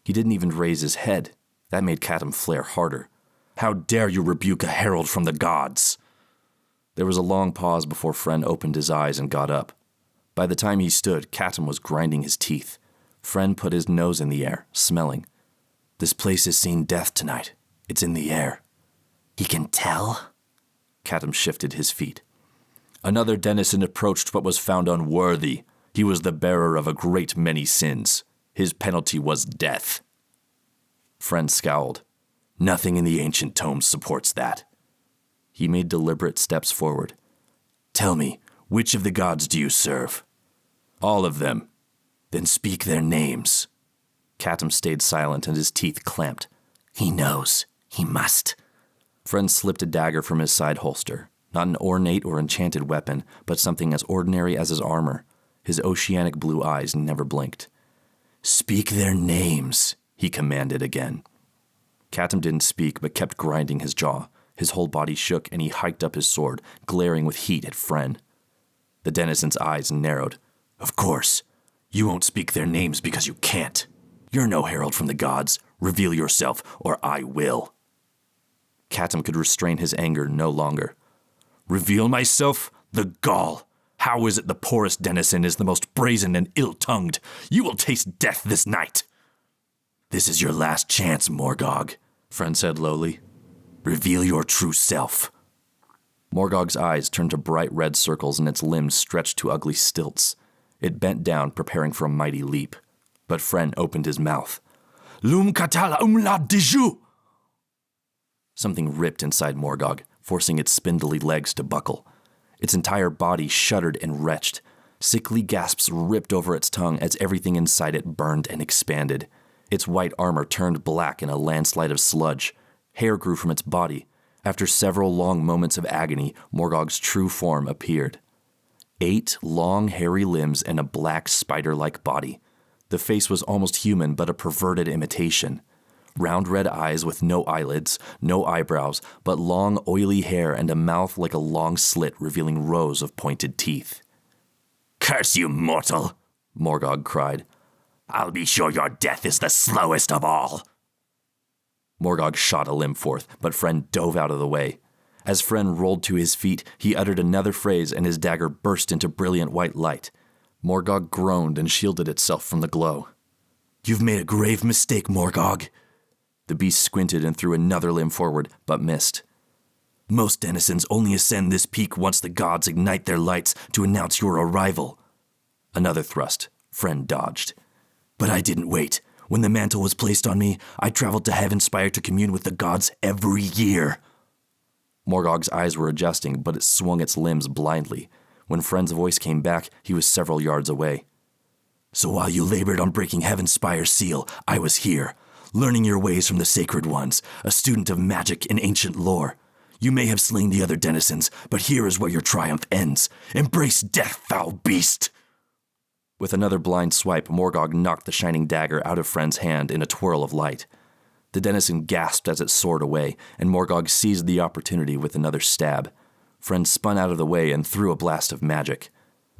He didn't even raise his head. That made Catum flare harder. How dare you rebuke a herald from the gods? There was a long pause before Friend opened his eyes and got up. By the time he stood, Catum was grinding his teeth. Friend put his nose in the air, smelling. This place has seen death tonight. It's in the air. He can tell? Catum shifted his feet. Another denizen approached but was found unworthy. He was the bearer of a great many sins. His penalty was death. Friend scowled. Nothing in the ancient tomes supports that. He made deliberate steps forward. Tell me, which of the gods do you serve? All of them. Then speak their names. Catum stayed silent and his teeth clamped. He knows. He must. Friend slipped a dagger from his side holster. Not an ornate or enchanted weapon, but something as ordinary as his armor. His oceanic blue eyes never blinked. Speak their names, he commanded again. Catum didn't speak, but kept grinding his jaw. His whole body shook, and he hiked up his sword, glaring with heat at Friend. The denizen's eyes narrowed. Of course. You won't speak their names because you can't. You're no herald from the gods. Reveal yourself, or I will. Catum could restrain his anger no longer. Reveal myself? The gall! How is it the poorest denizen is the most brazen and ill-tongued? You will taste death this night. This is your last chance, Morgog, Friend said lowly. Reveal your true self. Morgog's eyes turned to bright red circles and its limbs stretched to ugly stilts. It bent down, preparing for a mighty leap. But Friend opened his mouth. Lum katala umla diju! Something ripped inside Morgog, forcing its spindly legs to buckle. Its entire body shuddered and retched. Sickly gasps ripped over its tongue as everything inside it burned and expanded. Its white armor turned black in a landslide of sludge. Hair grew from its body. After several long moments of agony, Morgog's true form appeared. 8 long, hairy limbs and a black, spider-like body. The face was almost human, but a perverted imitation. Round red eyes with no eyelids, no eyebrows, but long, oily hair and a mouth like a long slit revealing rows of pointed teeth. Curse you, mortal, Morgog cried. I'll be sure your death is the slowest of all. Morgog shot a limb forth, but Friend dove out of the way. As Friend rolled to his feet, he uttered another phrase and his dagger burst into brilliant white light. Morgog groaned and shielded itself from the glow. You've made a grave mistake, Morgog. The beast squinted and threw another limb forward, but missed. Most denizens only ascend this peak once the gods ignite their lights to announce your arrival. Another thrust. Friend dodged. But I didn't wait. When the mantle was placed on me, I traveled to Heavenspire to commune with the gods every year. Morgog's eyes were adjusting, but it swung its limbs blindly. When Friend's voice came back, he was several yards away. So while you labored on breaking Heavenspire's seal, I was here, learning your ways from the sacred ones, a student of magic and ancient lore. You may have slain the other denizens, but here is where your triumph ends. Embrace death, foul beast! With another blind swipe, Morgog knocked the shining dagger out of Friend's hand in a twirl of light. The denizen gasped as it soared away, and Morgog seized the opportunity with another stab. Friend spun out of the way and threw a blast of magic.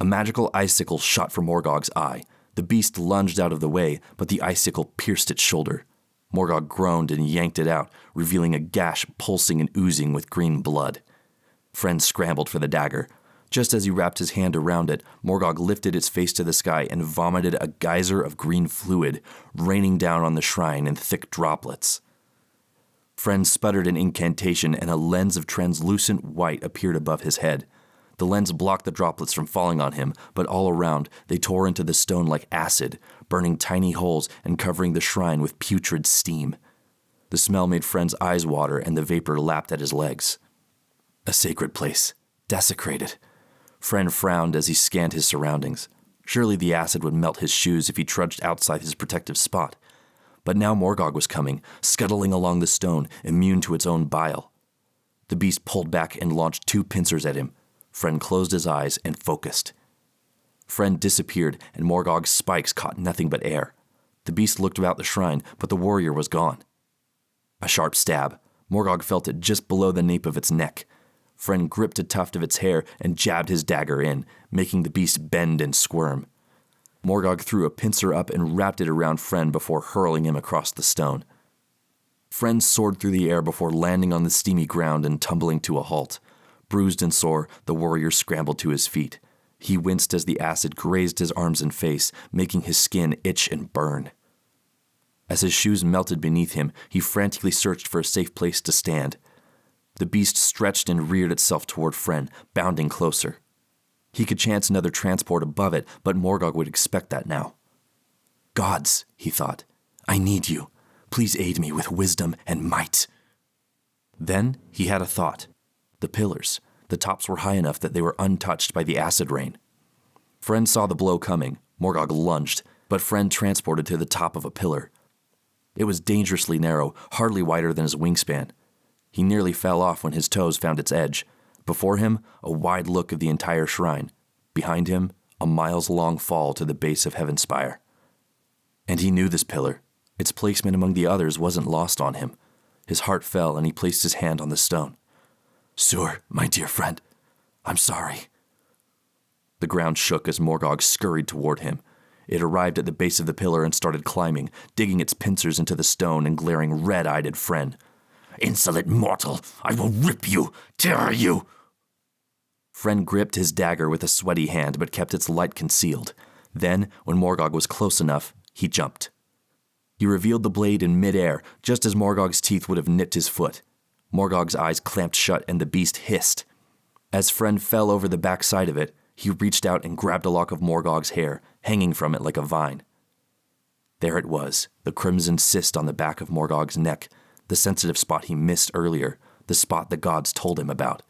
A magical icicle shot from Morgog's eye. The beast lunged out of the way, but the icicle pierced its shoulder. Morgog groaned and yanked it out, revealing a gash pulsing and oozing with green blood. Friend scrambled for the dagger. Just as he wrapped his hand around it, Morgog lifted its face to the sky and vomited a geyser of green fluid, raining down on the shrine in thick droplets. Friend sputtered an incantation and a lens of translucent white appeared above his head. The lens blocked the droplets from falling on him, but all around they tore into the stone like acid, burning tiny holes and covering the shrine with putrid steam. The smell made Friend's eyes water and the vapor lapped at his legs. A sacred place, desecrated. Friend frowned as he scanned his surroundings. Surely the acid would melt his shoes if he trudged outside his protective spot. But now Morgog was coming, scuttling along the stone, immune to its own bile. The beast pulled back and launched 2 pincers at him. Friend closed his eyes and focused. Friend disappeared, and Morgog's spikes caught nothing but air. The beast looked about the shrine, but the warrior was gone. A sharp stab. Morgog felt it just below the nape of its neck. Friend gripped a tuft of its hair and jabbed his dagger in, making the beast bend and squirm. Morgog threw a pincer up and wrapped it around Friend before hurling him across the stone. Friend soared through the air before landing on the steamy ground and tumbling to a halt. Bruised and sore, the warrior scrambled to his feet. He winced as the acid grazed his arms and face, making his skin itch and burn. As his shoes melted beneath him, he frantically searched for a safe place to stand. The beast stretched and reared itself toward Friend, bounding closer. He could chance another transport above it, but Morgog would expect that now. "Gods," he thought, "I need you. Please aid me with wisdom and might." Then he had a thought. The pillars. The tops were high enough that they were untouched by the acid rain. Friend saw the blow coming. Morgog lunged, but Friend transported to the top of a pillar. It was dangerously narrow, hardly wider than his wingspan. He nearly fell off when his toes found its edge. Before him, a wide look of the entire shrine. Behind him, a miles-long fall to the base of Heavenspire. And he knew this pillar. Its placement among the others wasn't lost on him. His heart fell and he placed his hand on the stone. "Sur, my dear friend, I'm sorry." The ground shook as Morgog scurried toward him. It arrived at the base of the pillar and started climbing, digging its pincers into the stone and glaring red-eyed at Friend. "Insolent mortal, I will rip you, tear you!" Friend gripped his dagger with a sweaty hand but kept its light concealed. Then, when Morgog was close enough, he jumped. He revealed the blade in midair, just as Morgog's teeth would have nipped his foot. Morgog's eyes clamped shut and the beast hissed. As Friend fell over the back side of it, he reached out and grabbed a lock of Morgog's hair, hanging from it like a vine. There it was, the crimson cyst on the back of Morgog's neck, the sensitive spot he missed earlier, the spot the gods told him about.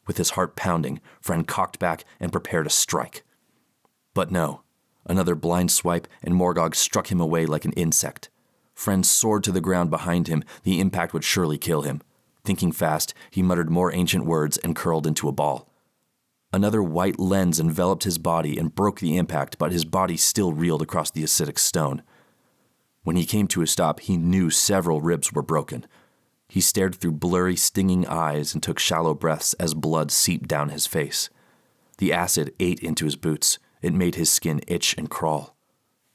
With his heart pounding, Friend cocked back and prepared a strike. But no, another blind swipe and Morgog struck him away like an insect. Friend soared to the ground behind him, the impact would surely kill him. Thinking fast, he muttered more ancient words and curled into a ball. Another white lens enveloped his body and broke the impact, but his body still reeled across the acidic stone. When he came to a stop, he knew several ribs were broken. He stared through blurry, stinging eyes and took shallow breaths as blood seeped down his face. The acid ate into his boots. It made his skin itch and crawl.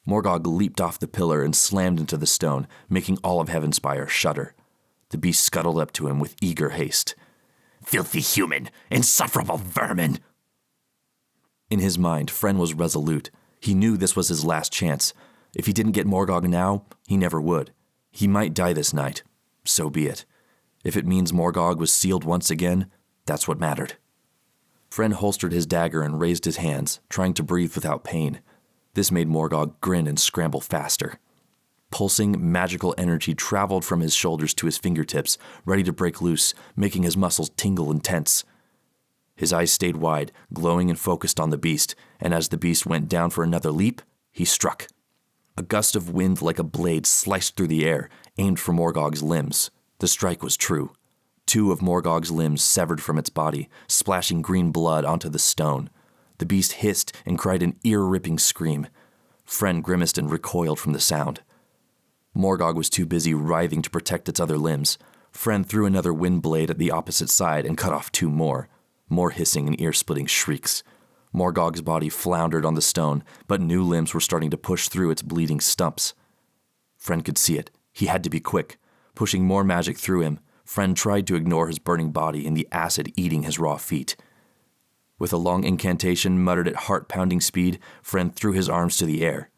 Morgog leaped off the pillar and slammed into the stone, making all of Heavenspire shudder. The beast scuttled up to him with eager haste. "Filthy human! Insufferable vermin!" In his mind, Friend was resolute. He knew this was his last chance. If he didn't get Morgog now, he never would. He might die this night. So be it. If it means Morgog was sealed once again, that's what mattered. Friend holstered his dagger and raised his hands, trying to breathe without pain. This made Morgog grin and scramble faster. Pulsing, magical energy traveled from his shoulders to his fingertips, ready to break loose, making his muscles tingle and tense. His eyes stayed wide, glowing and focused on the beast, and as the beast went down for another leap, he struck. A gust of wind like a blade sliced through the air, aimed for Morgog's limbs. The strike was true. 2 of Morgog's limbs severed from its body, splashing green blood onto the stone. The beast hissed and cried an ear-ripping scream. Friend grimaced and recoiled from the sound. Morgog was too busy writhing to protect its other limbs. Friend threw another wind blade at the opposite side and cut off 2 more. More hissing and ear-splitting shrieks. Morgog's body floundered on the stone, but new limbs were starting to push through its bleeding stumps. Friend could see it. He had to be quick. Pushing more magic through him, Friend tried to ignore his burning body and the acid eating his raw feet. With a long incantation muttered at heart-pounding speed, Friend threw his arms to the air.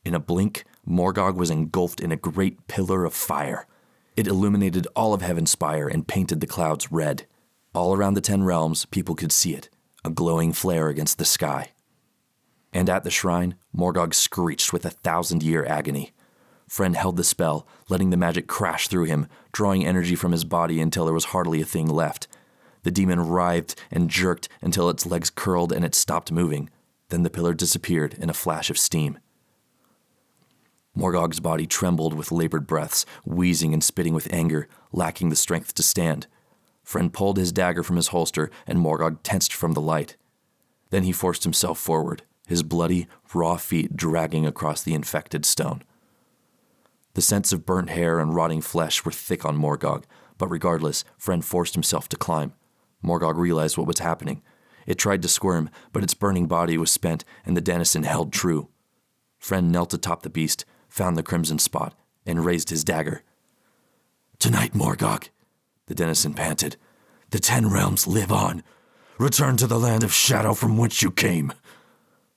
In a blink, Morgog was engulfed in a great pillar of fire. It illuminated all of Heavenspire and painted the clouds red. All around the 10 realms, people could see it, a glowing flare against the sky. And at the shrine, Morgog screeched with 1,000-year agony. Friend held the spell, letting the magic crash through him, drawing energy from his body until there was hardly a thing left. The demon writhed and jerked until its legs curled and it stopped moving. Then the pillar disappeared in a flash of steam. Morgog's body trembled with labored breaths, wheezing and spitting with anger, lacking the strength to stand. Friend pulled his dagger from his holster, and Morgog tensed from the light. Then he forced himself forward, his bloody, raw feet dragging across the infected stone. The scents of burnt hair and rotting flesh were thick on Morgog, but regardless, Friend forced himself to climb. Morgog realized what was happening. It tried to squirm, but its burning body was spent, and the denizen held true. Friend knelt atop the beast, found the crimson spot, and raised his dagger. "Tonight, Morgog," the denizen panted, "the 10 realms live on. Return to the land of shadow from which you came."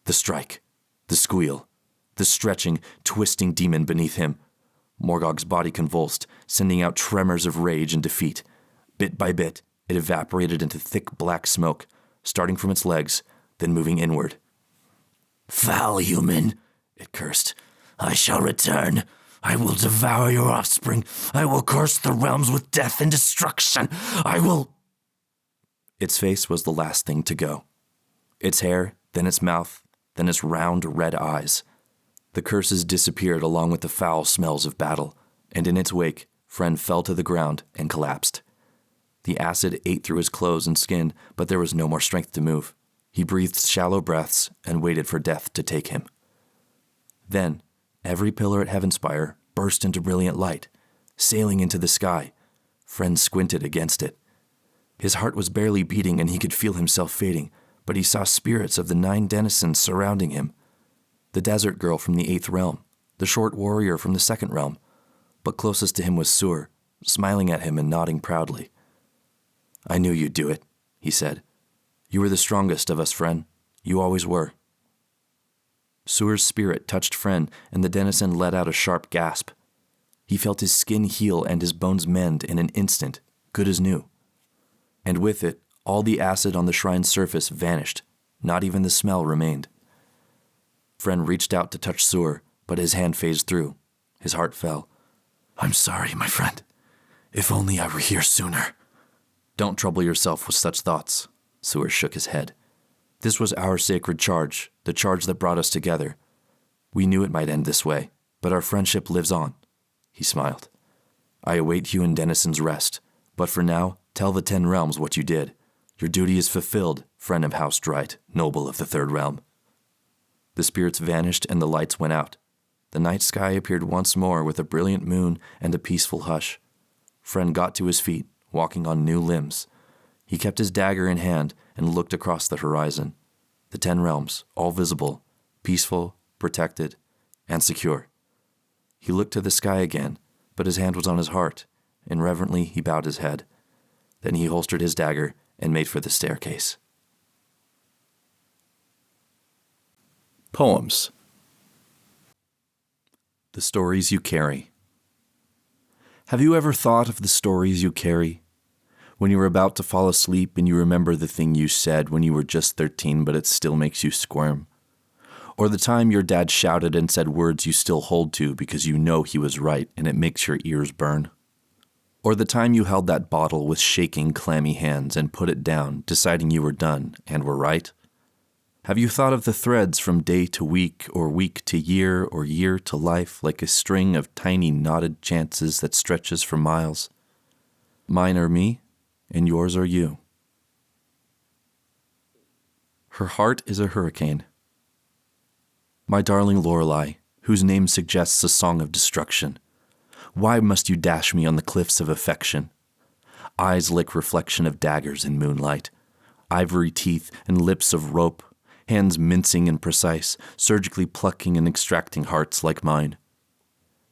The strike, the squeal, the stretching, twisting demon beneath him. Morgog's body convulsed, sending out tremors of rage and defeat. Bit by bit, it evaporated into thick black smoke, starting from its legs, then moving inward. "Foul human," it cursed, "I shall return. I will devour your offspring. I will curse the realms with death and destruction. I will—" Its face was the last thing to go. Its hair, then its mouth, then its round red eyes. The curses disappeared along with the foul smells of battle, and in its wake, Friend fell to the ground and collapsed. The acid ate through his clothes and skin, but there was no more strength to move. He breathed shallow breaths and waited for death to take him. Then, every pillar at Heavenspire burst into brilliant light, sailing into the sky. Friend squinted against it. His heart was barely beating and he could feel himself fading, but he saw spirits of the 9 denizens surrounding him. The desert girl from the 8th realm, the short warrior from the 2nd realm, but closest to him was Sur, smiling at him and nodding proudly. "I knew you'd do it," he said. "You were the strongest of us, Friend. You always were." Sur's spirit touched Friend, and the denizen let out a sharp gasp. He felt his skin heal and his bones mend in an instant, good as new. And with it, all the acid on the shrine's surface vanished. Not even the smell remained. Friend reached out to touch Sur, but his hand phased through. His heart fell. "I'm sorry, my friend. If only I were here sooner." "Don't trouble yourself with such thoughts." Sur shook his head. "This was our sacred charge, the charge that brought us together. We knew it might end this way, but our friendship lives on." He smiled. "I await you in Denizen's Rest, but for now, tell the 10 realms what you did. Your duty is fulfilled, friend of House Dreit, noble of the 3rd realm." The spirits vanished and the lights went out. The night sky appeared once more with a brilliant moon and a peaceful hush. Friend got to his feet, walking on new limbs. He kept his dagger in hand and looked across the horizon. The 10 realms, all visible, peaceful, protected, and secure. He looked to the sky again, but his hand was on his heart, and reverently he bowed his head. Then he holstered his dagger and made for the staircase. Poems. The stories you carry. Have you ever thought of the stories you carry? When you're about to fall asleep and you remember the thing you said when you were just 13 but it still makes you squirm? Or the time your dad shouted and said words you still hold to because you know he was right and it makes your ears burn? Or the time you held that bottle with shaking, clammy hands and put it down, deciding you were done and were right? Have you thought of the threads from day to week or week to year or year to life like a string of tiny knotted chances that stretches for miles? Mine are me, and yours are you. Her heart is a hurricane. My darling Lorelei, whose name suggests a song of destruction, why must you dash me on the cliffs of affection? Eyes like reflection of daggers in moonlight, ivory teeth and lips of rope, hands mincing and precise, surgically plucking and extracting hearts like mine.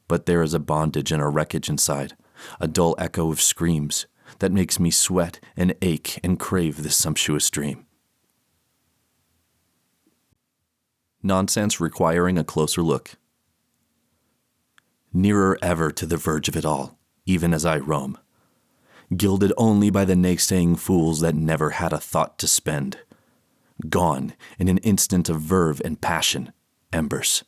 But there is a bondage and a wreckage inside, a dull echo of screams that makes me sweat and ache and crave this sumptuous dream. Nonsense requiring a closer look. Nearer ever to the verge of it all, even as I roam, gilded only by the naysaying fools that never had a thought to spend. Gone in an instant of verve and passion, embers,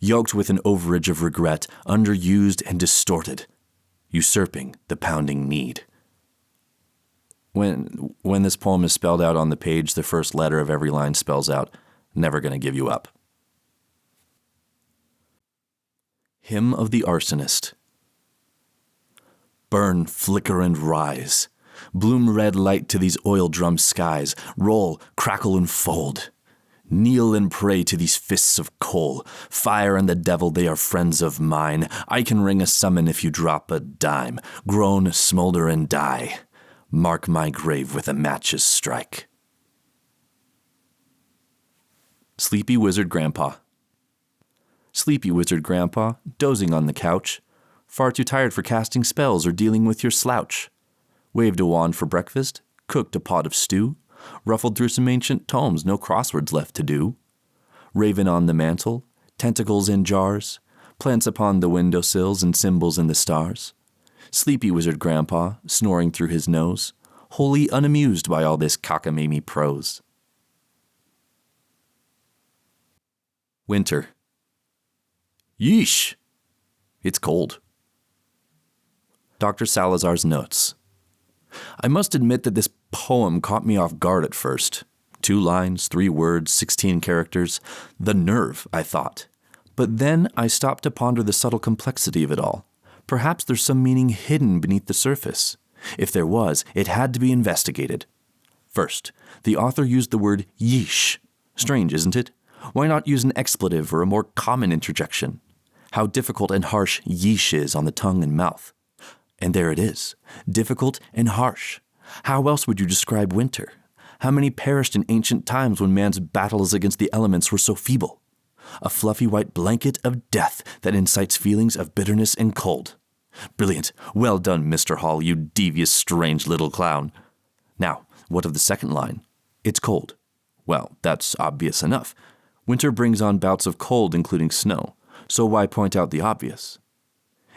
yoked with an overage of regret, underused and distorted, usurping the pounding need. When this poem is spelled out on the page, the first letter of every line spells out, "Never gonna give you up." Hymn of the Arsonist. Burn, flicker, and rise. Bloom red light to these oil-drum skies. Roll, crackle, and fold. Kneel and pray to these fists of coal. Fire and the devil, they are friends of mine. I can ring a summon if you drop a dime. Groan, smolder, and die. Mark my grave with a match's strike. Sleepy Wizard Grandpa. Sleepy wizard grandpa, dozing on the couch, far too tired for casting spells or dealing with your slouch. Waved a wand for breakfast, cooked a pot of stew, ruffled through some ancient tomes, no crosswords left to do. Raven on the mantle, tentacles in jars, plants upon the windowsills and symbols in the stars. Sleepy wizard grandpa, snoring through his nose, wholly unamused by all this cockamamie prose. Winter. Yeesh! It's cold. Dr. Salazar's notes. I must admit that this poem caught me off guard at first. 2 lines, 3 words, 16 characters. The nerve, I thought. But then I stopped to ponder the subtle complexity of it all. Perhaps there's some meaning hidden beneath the surface. If there was, it had to be investigated. First, the author used the word yeesh. Strange, isn't it? Why not use an expletive or a more common interjection? How difficult and harsh yeesh is on the tongue and mouth. And there it is, difficult and harsh. How else would you describe winter? How many perished in ancient times when man's battles against the elements were so feeble? A fluffy white blanket of death that incites feelings of bitterness and cold. Brilliant. Well done, Mr. Hall, you devious, strange little clown. Now, what of the second line? It's cold. Well, that's obvious enough. Winter brings on bouts of cold, including snow. So why point out the obvious?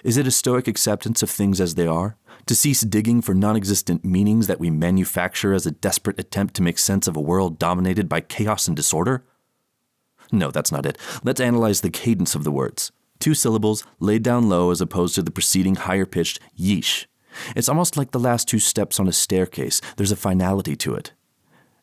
Is it a stoic acceptance of things as they are? To cease digging for non-existent meanings that we manufacture as a desperate attempt to make sense of a world dominated by chaos and disorder? No, that's not it. Let's analyze the cadence of the words. 2 syllables laid down low as opposed to the preceding higher-pitched yeesh. It's almost like the last 2 steps on a staircase. There's a finality to it.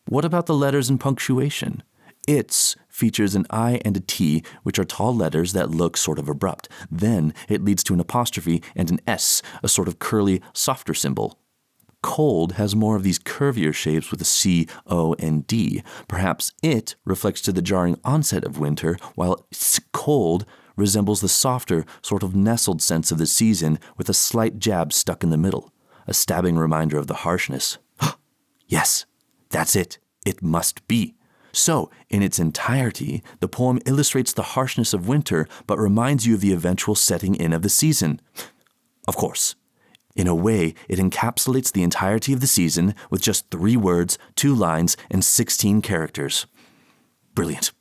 What about the letters and punctuation? It's features an I and a T, which are tall letters that look sort of abrupt. Then it leads to an apostrophe and an S, a sort of curly, softer symbol. Cold has more of these curvier shapes with a C, O, and D. Perhaps it reflects to the jarring onset of winter, while cold resembles the softer, sort of nestled sense of the season with a slight jab stuck in the middle, a stabbing reminder of the harshness. Yes, that's it. It must be. So, in its entirety, the poem illustrates the harshness of winter, but reminds you of the eventual setting in of the season. Of course. In a way, it encapsulates the entirety of the season with just 3 words, 2 lines, and 16 characters. Brilliant.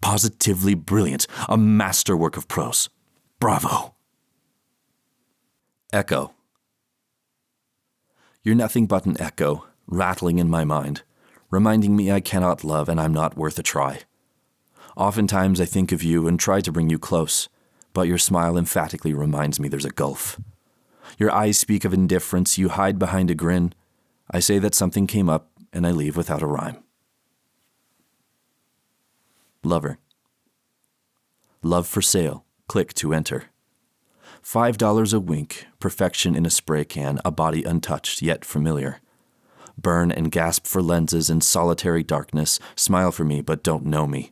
Positively brilliant. A masterwork of prose. Bravo. Echo. You're nothing but an echo, rattling in my mind, reminding me I cannot love and I'm not worth a try. Oftentimes I think of you and try to bring you close, but your smile emphatically reminds me there's a gulf. Your eyes speak of indifference, you hide behind a grin. I say that something came up, and I leave without a rhyme. Lover. Love for sale. Click to enter. $5 a wink, perfection in a spray can, a body untouched yet familiar. Burn and gasp for lenses in solitary darkness, smile for me but don't know me.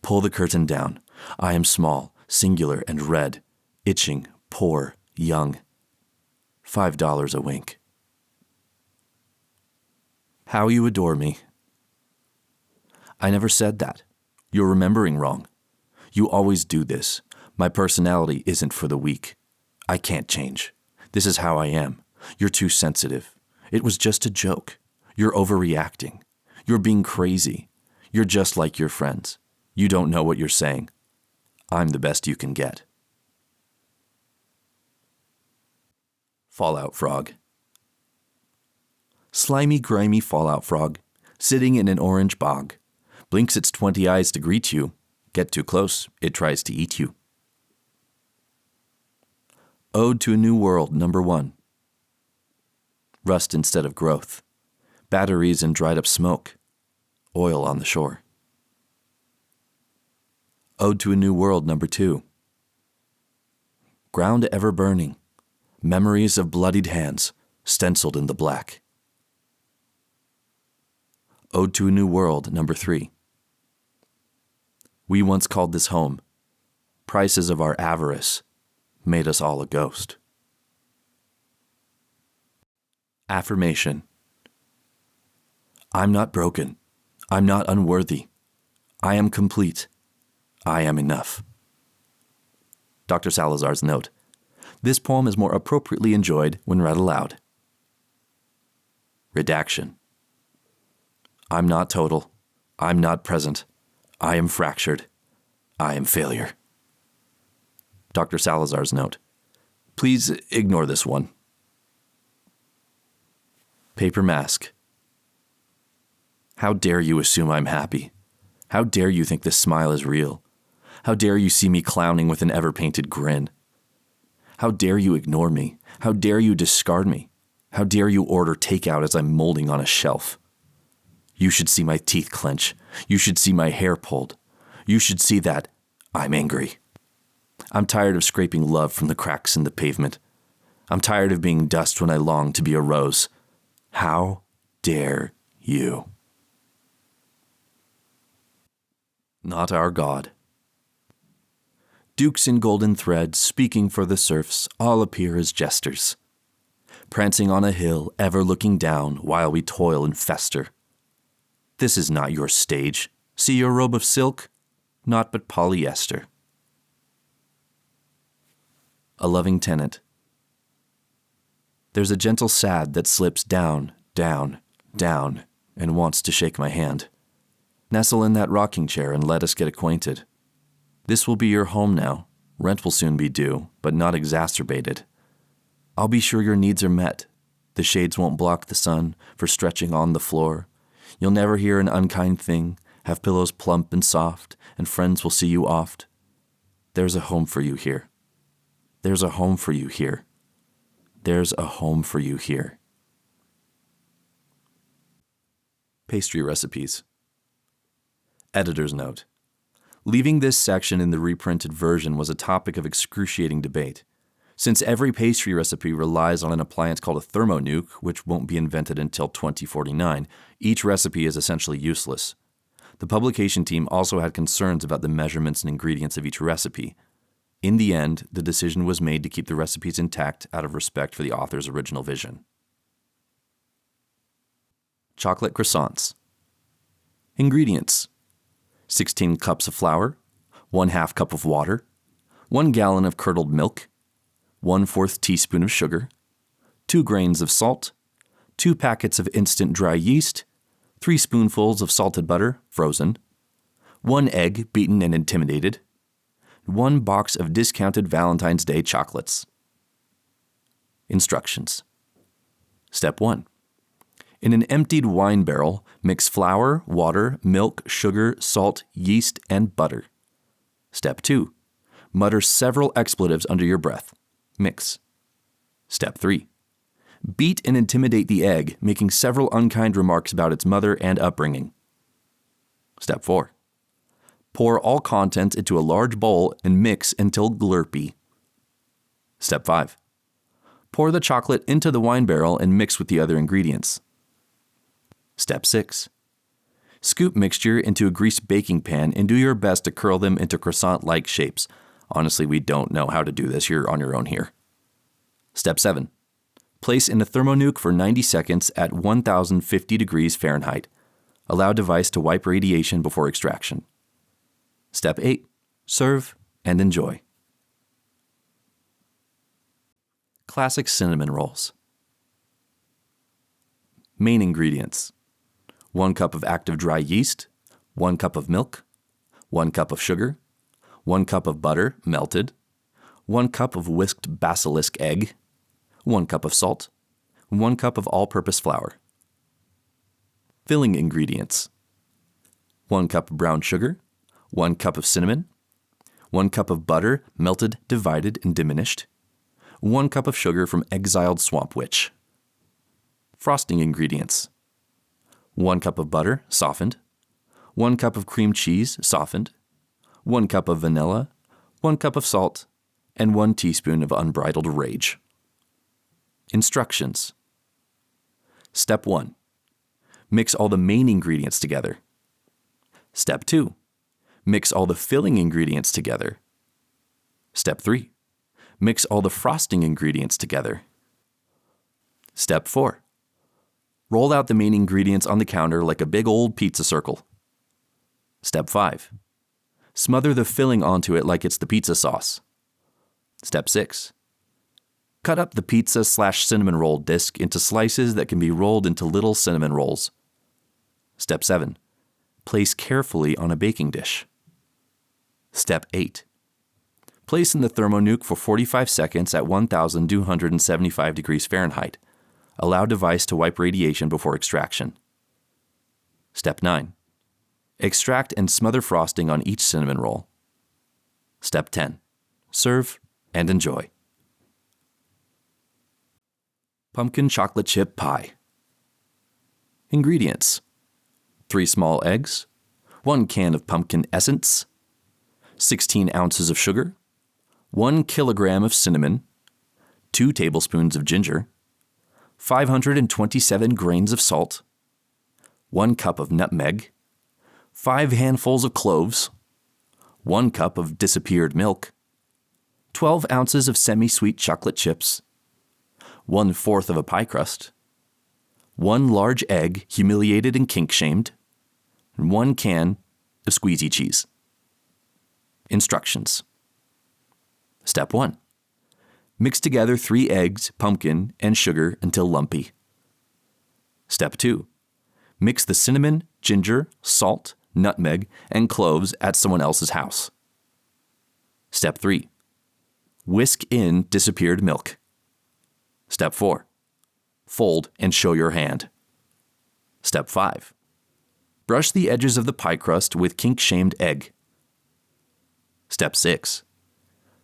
Pull the curtain down. I am small, singular and red, itching, poor, young. $5 a wink. How you adore me. I never said that. You're remembering wrong. You always do this. My personality isn't for the weak. I can't change. This is how I am. You're too sensitive. It was just a joke. You're overreacting. You're being crazy. You're just like your friends. You don't know what you're saying. I'm the best you can get. Fallout Frog. Slimy, grimy fallout frog, sitting in an orange bog, blinks its 20 eyes to greet you. Get too close, it tries to eat you. Ode to a New World, number 1. Rust instead of growth. Batteries and dried up smoke. Oil on the shore. Ode to a New World, number 2. Ground ever burning. Memories of bloodied hands, stenciled in the black. Ode to a New World, number 3. We once called this home. Prices of our avarice made us all a ghost. Affirmation. I'm not broken. I'm not unworthy. I am complete. I am enough. Dr. Salazar's note. This poem is more appropriately enjoyed when read aloud. Redaction. I'm not total. I'm not present. I am fractured. I am failure. Dr. Salazar's note. Please ignore this one. Paper mask. How dare you assume I'm happy? How dare you think this smile is real? How dare you see me clowning with an ever-painted grin? How dare you ignore me? How dare you discard me? How dare you order takeout as I'm molding on a shelf? You should see my teeth clench. You should see my hair pulled. You should see that I'm angry. I'm tired of scraping love from the cracks in the pavement. I'm tired of being dust when I long to be a rose. How dare you? Not our God. Dukes in golden threads, speaking for the serfs, all appear as jesters. Prancing on a hill, ever looking down, while we toil and fester. This is not your stage. See your robe of silk? Naught but polyester. A Loving Tenant. There's a gentle sad that slips down, down, down, and wants to shake my hand. Nestle in that rocking chair and let us get acquainted. This will be your home now. Rent will soon be due, but not exacerbated. I'll be sure your needs are met. The shades won't block the sun for stretching on the floor. You'll never hear an unkind thing, have pillows plump and soft, and friends will see you oft. There's a home for you here. There's a home for you here. There's a home for you here. Pastry recipes. Editor's note. Leaving this section in the reprinted version was a topic of excruciating debate. Since every pastry recipe relies on an appliance called a thermonuke, which won't be invented until 2049, each recipe is essentially useless. The publication team also had concerns about the measurements and ingredients of each recipe. In the end, the decision was made to keep the recipes intact out of respect for the author's original vision. Chocolate croissants. Ingredients: 16 cups of flour, 1/2 cup of water, 1 gallon of curdled milk, 1/4 teaspoon of sugar, 2 grains of salt, 2 packets of instant dry yeast, 3 spoonfuls of salted butter, frozen, 1 egg beaten and intimidated, 1 box of discounted Valentine's Day chocolates. Instructions. Step 1. In an emptied wine barrel, mix flour, water, milk, sugar, salt, yeast, and butter. Step 2. Mutter several expletives under your breath. Mix. Step 3. Beat and intimidate the egg, making several unkind remarks about its mother and upbringing. Step 4. Pour all contents into a large bowl and mix until glurpy. Step 5. Pour the chocolate into the wine barrel and mix with the other ingredients. Step 6. Scoop mixture into a greased baking pan and do your best to curl them into croissant-like shapes. Honestly, we don't know how to do this. You're on your own here. Step 7. Place in a thermonuke for 90 seconds at 1050 degrees Fahrenheit. Allow device to wipe radiation before extraction. Step 8. Serve and enjoy. Classic cinnamon rolls. Main ingredients: 1 cup of active dry yeast, 1 cup of milk, 1 cup of sugar, 1 cup of butter, melted, 1 cup of whisked basilisk egg, 1 cup of salt, 1 cup of all-purpose flour. Filling ingredients: 1 cup of brown sugar, 1 cup of cinnamon, 1 cup of butter, melted, divided, and diminished, 1 cup of sugar from exiled swamp witch. Frosting ingredients: 1 cup of butter, softened, 1 cup of cream cheese, softened, 1 cup of vanilla, 1 cup of salt, and 1 teaspoon of unbridled rage. Instructions. Step 1. Mix all the main ingredients together. Step 2. Mix all the filling ingredients together. Step 3. Mix all the frosting ingredients together. Step 4. Roll out the main ingredients on the counter like a big old pizza circle. Step 5. Smother the filling onto it like it's the pizza sauce. Step 6. Cut up the pizza/cinnamon roll disc into slices that can be rolled into little cinnamon rolls. Step 7. Place carefully on a baking dish. Step 8. Place in the thermonuke for 45 seconds at 1,275 degrees Fahrenheit. Allow device to wipe radiation before extraction. Step 9. Extract and smother frosting on each cinnamon roll. Step 10. Serve and enjoy. Pumpkin chocolate chip pie. Ingredients: 3 small eggs, 1 can of pumpkin essence, 16 ounces of sugar, 1 kilogram of cinnamon, 2 tablespoons of ginger, 527 grains of salt, 1 cup of nutmeg, 5 handfuls of cloves, 1 cup of disappeared milk, 12 ounces of semi-sweet chocolate chips, 1/4 of a pie crust, 1 large egg humiliated and kink-shamed, and 1 can of squeezy cheese. Instructions. Step 1. Mix together 3 eggs, pumpkin, and sugar until lumpy. Step 2. Mix the cinnamon, ginger, salt, nutmeg, and cloves at someone else's house. Step 3. Whisk in disappeared milk. Step 4. Fold and show your hand. Step 5. Brush the edges of the pie crust with kink-shamed egg. Step 6.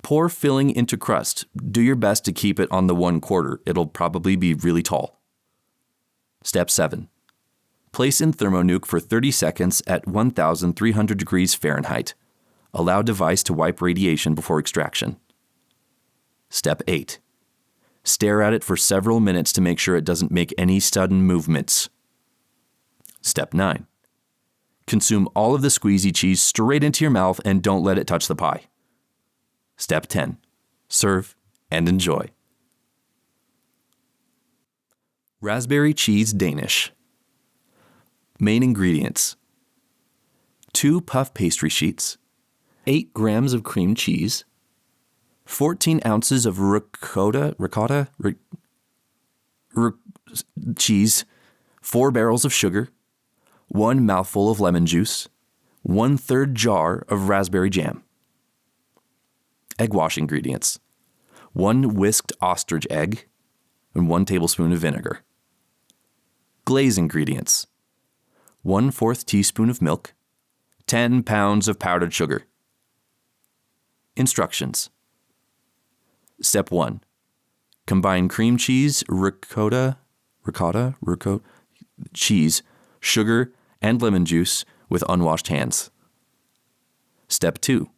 Pour filling into crust. Do your best to keep it on the 1/4. It'll probably be really tall. Step 7. Place in thermonuke for 30 seconds at 1,300 degrees Fahrenheit. Allow device to wipe radiation before extraction. Step 8. Stare at it for several minutes to make sure it doesn't make any sudden movements. Step 9. Consume all of the squeezy cheese straight into your mouth and don't let it touch the pie. Step 10. Serve and enjoy. Raspberry cheese Danish. Main ingredients: 2 puff pastry sheets, 8 grams of cream cheese, 14 ounces of ricotta cheese, 4 barrels of sugar, 1 mouthful of lemon juice, 1/3 jar of raspberry jam. Egg wash ingredients: 1 whisked ostrich egg, and 1 tablespoon of vinegar. Glaze ingredients: 1/4 teaspoon of milk, 10 pounds of powdered sugar. Instructions. Step 1. Combine cream cheese, ricotta, cheese, sugar, and lemon juice with unwashed hands. Step 2.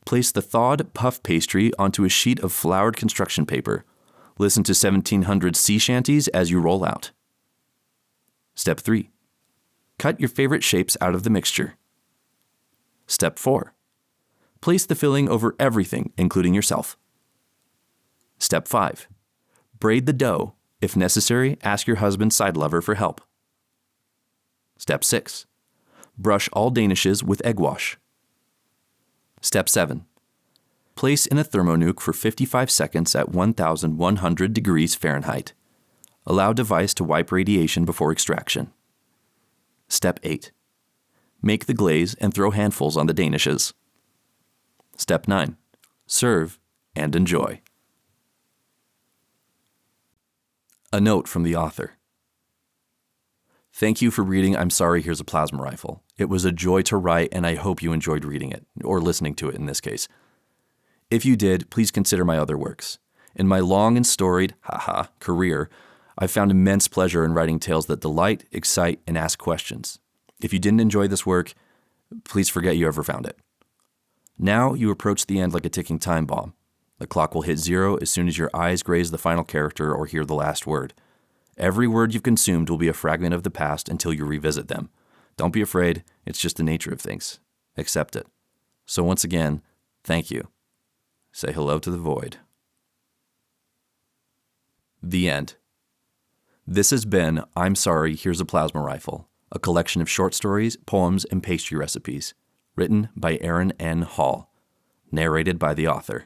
Place the thawed puff pastry onto a sheet of floured construction paper. Listen to 1700 sea shanties as you roll out. Step 3. Cut your favorite shapes out of the mixture. Step 4. Place the filling over everything, including yourself. Step 5. Braid the dough. If necessary, ask your husband's side lover for help. Step 6. Brush all danishes with egg wash. Step 7. Place in a thermonuke for 55 seconds at 1,100 degrees Fahrenheit. Allow device to wipe radiation before extraction. Step 8. Make the glaze and throw handfuls on the danishes. Step 9. Serve and enjoy. A note from the author. Thank you for reading I'm Sorry, Here's a Plasma Rifle. It was a joy to write, and I hope you enjoyed reading it, or listening to it in this case. If you did, please consider my other works. In my long and storied, career, I've found immense pleasure in writing tales that delight, excite, and ask questions. If you didn't enjoy this work, please forget you ever found it. Now you approach the end like a ticking time bomb. The clock will hit 0 as soon as your eyes graze the final character or hear the last word. Every word you've consumed will be a fragment of the past until you revisit them. Don't be afraid, it's just the nature of things. Accept it. So once again, thank you. Say hello to the void. The end. This has been I'm Sorry, Here's a Plasma Rifle, a collection of short stories, poems, and pastry recipes, written by Aaron N. Hall, narrated by the author.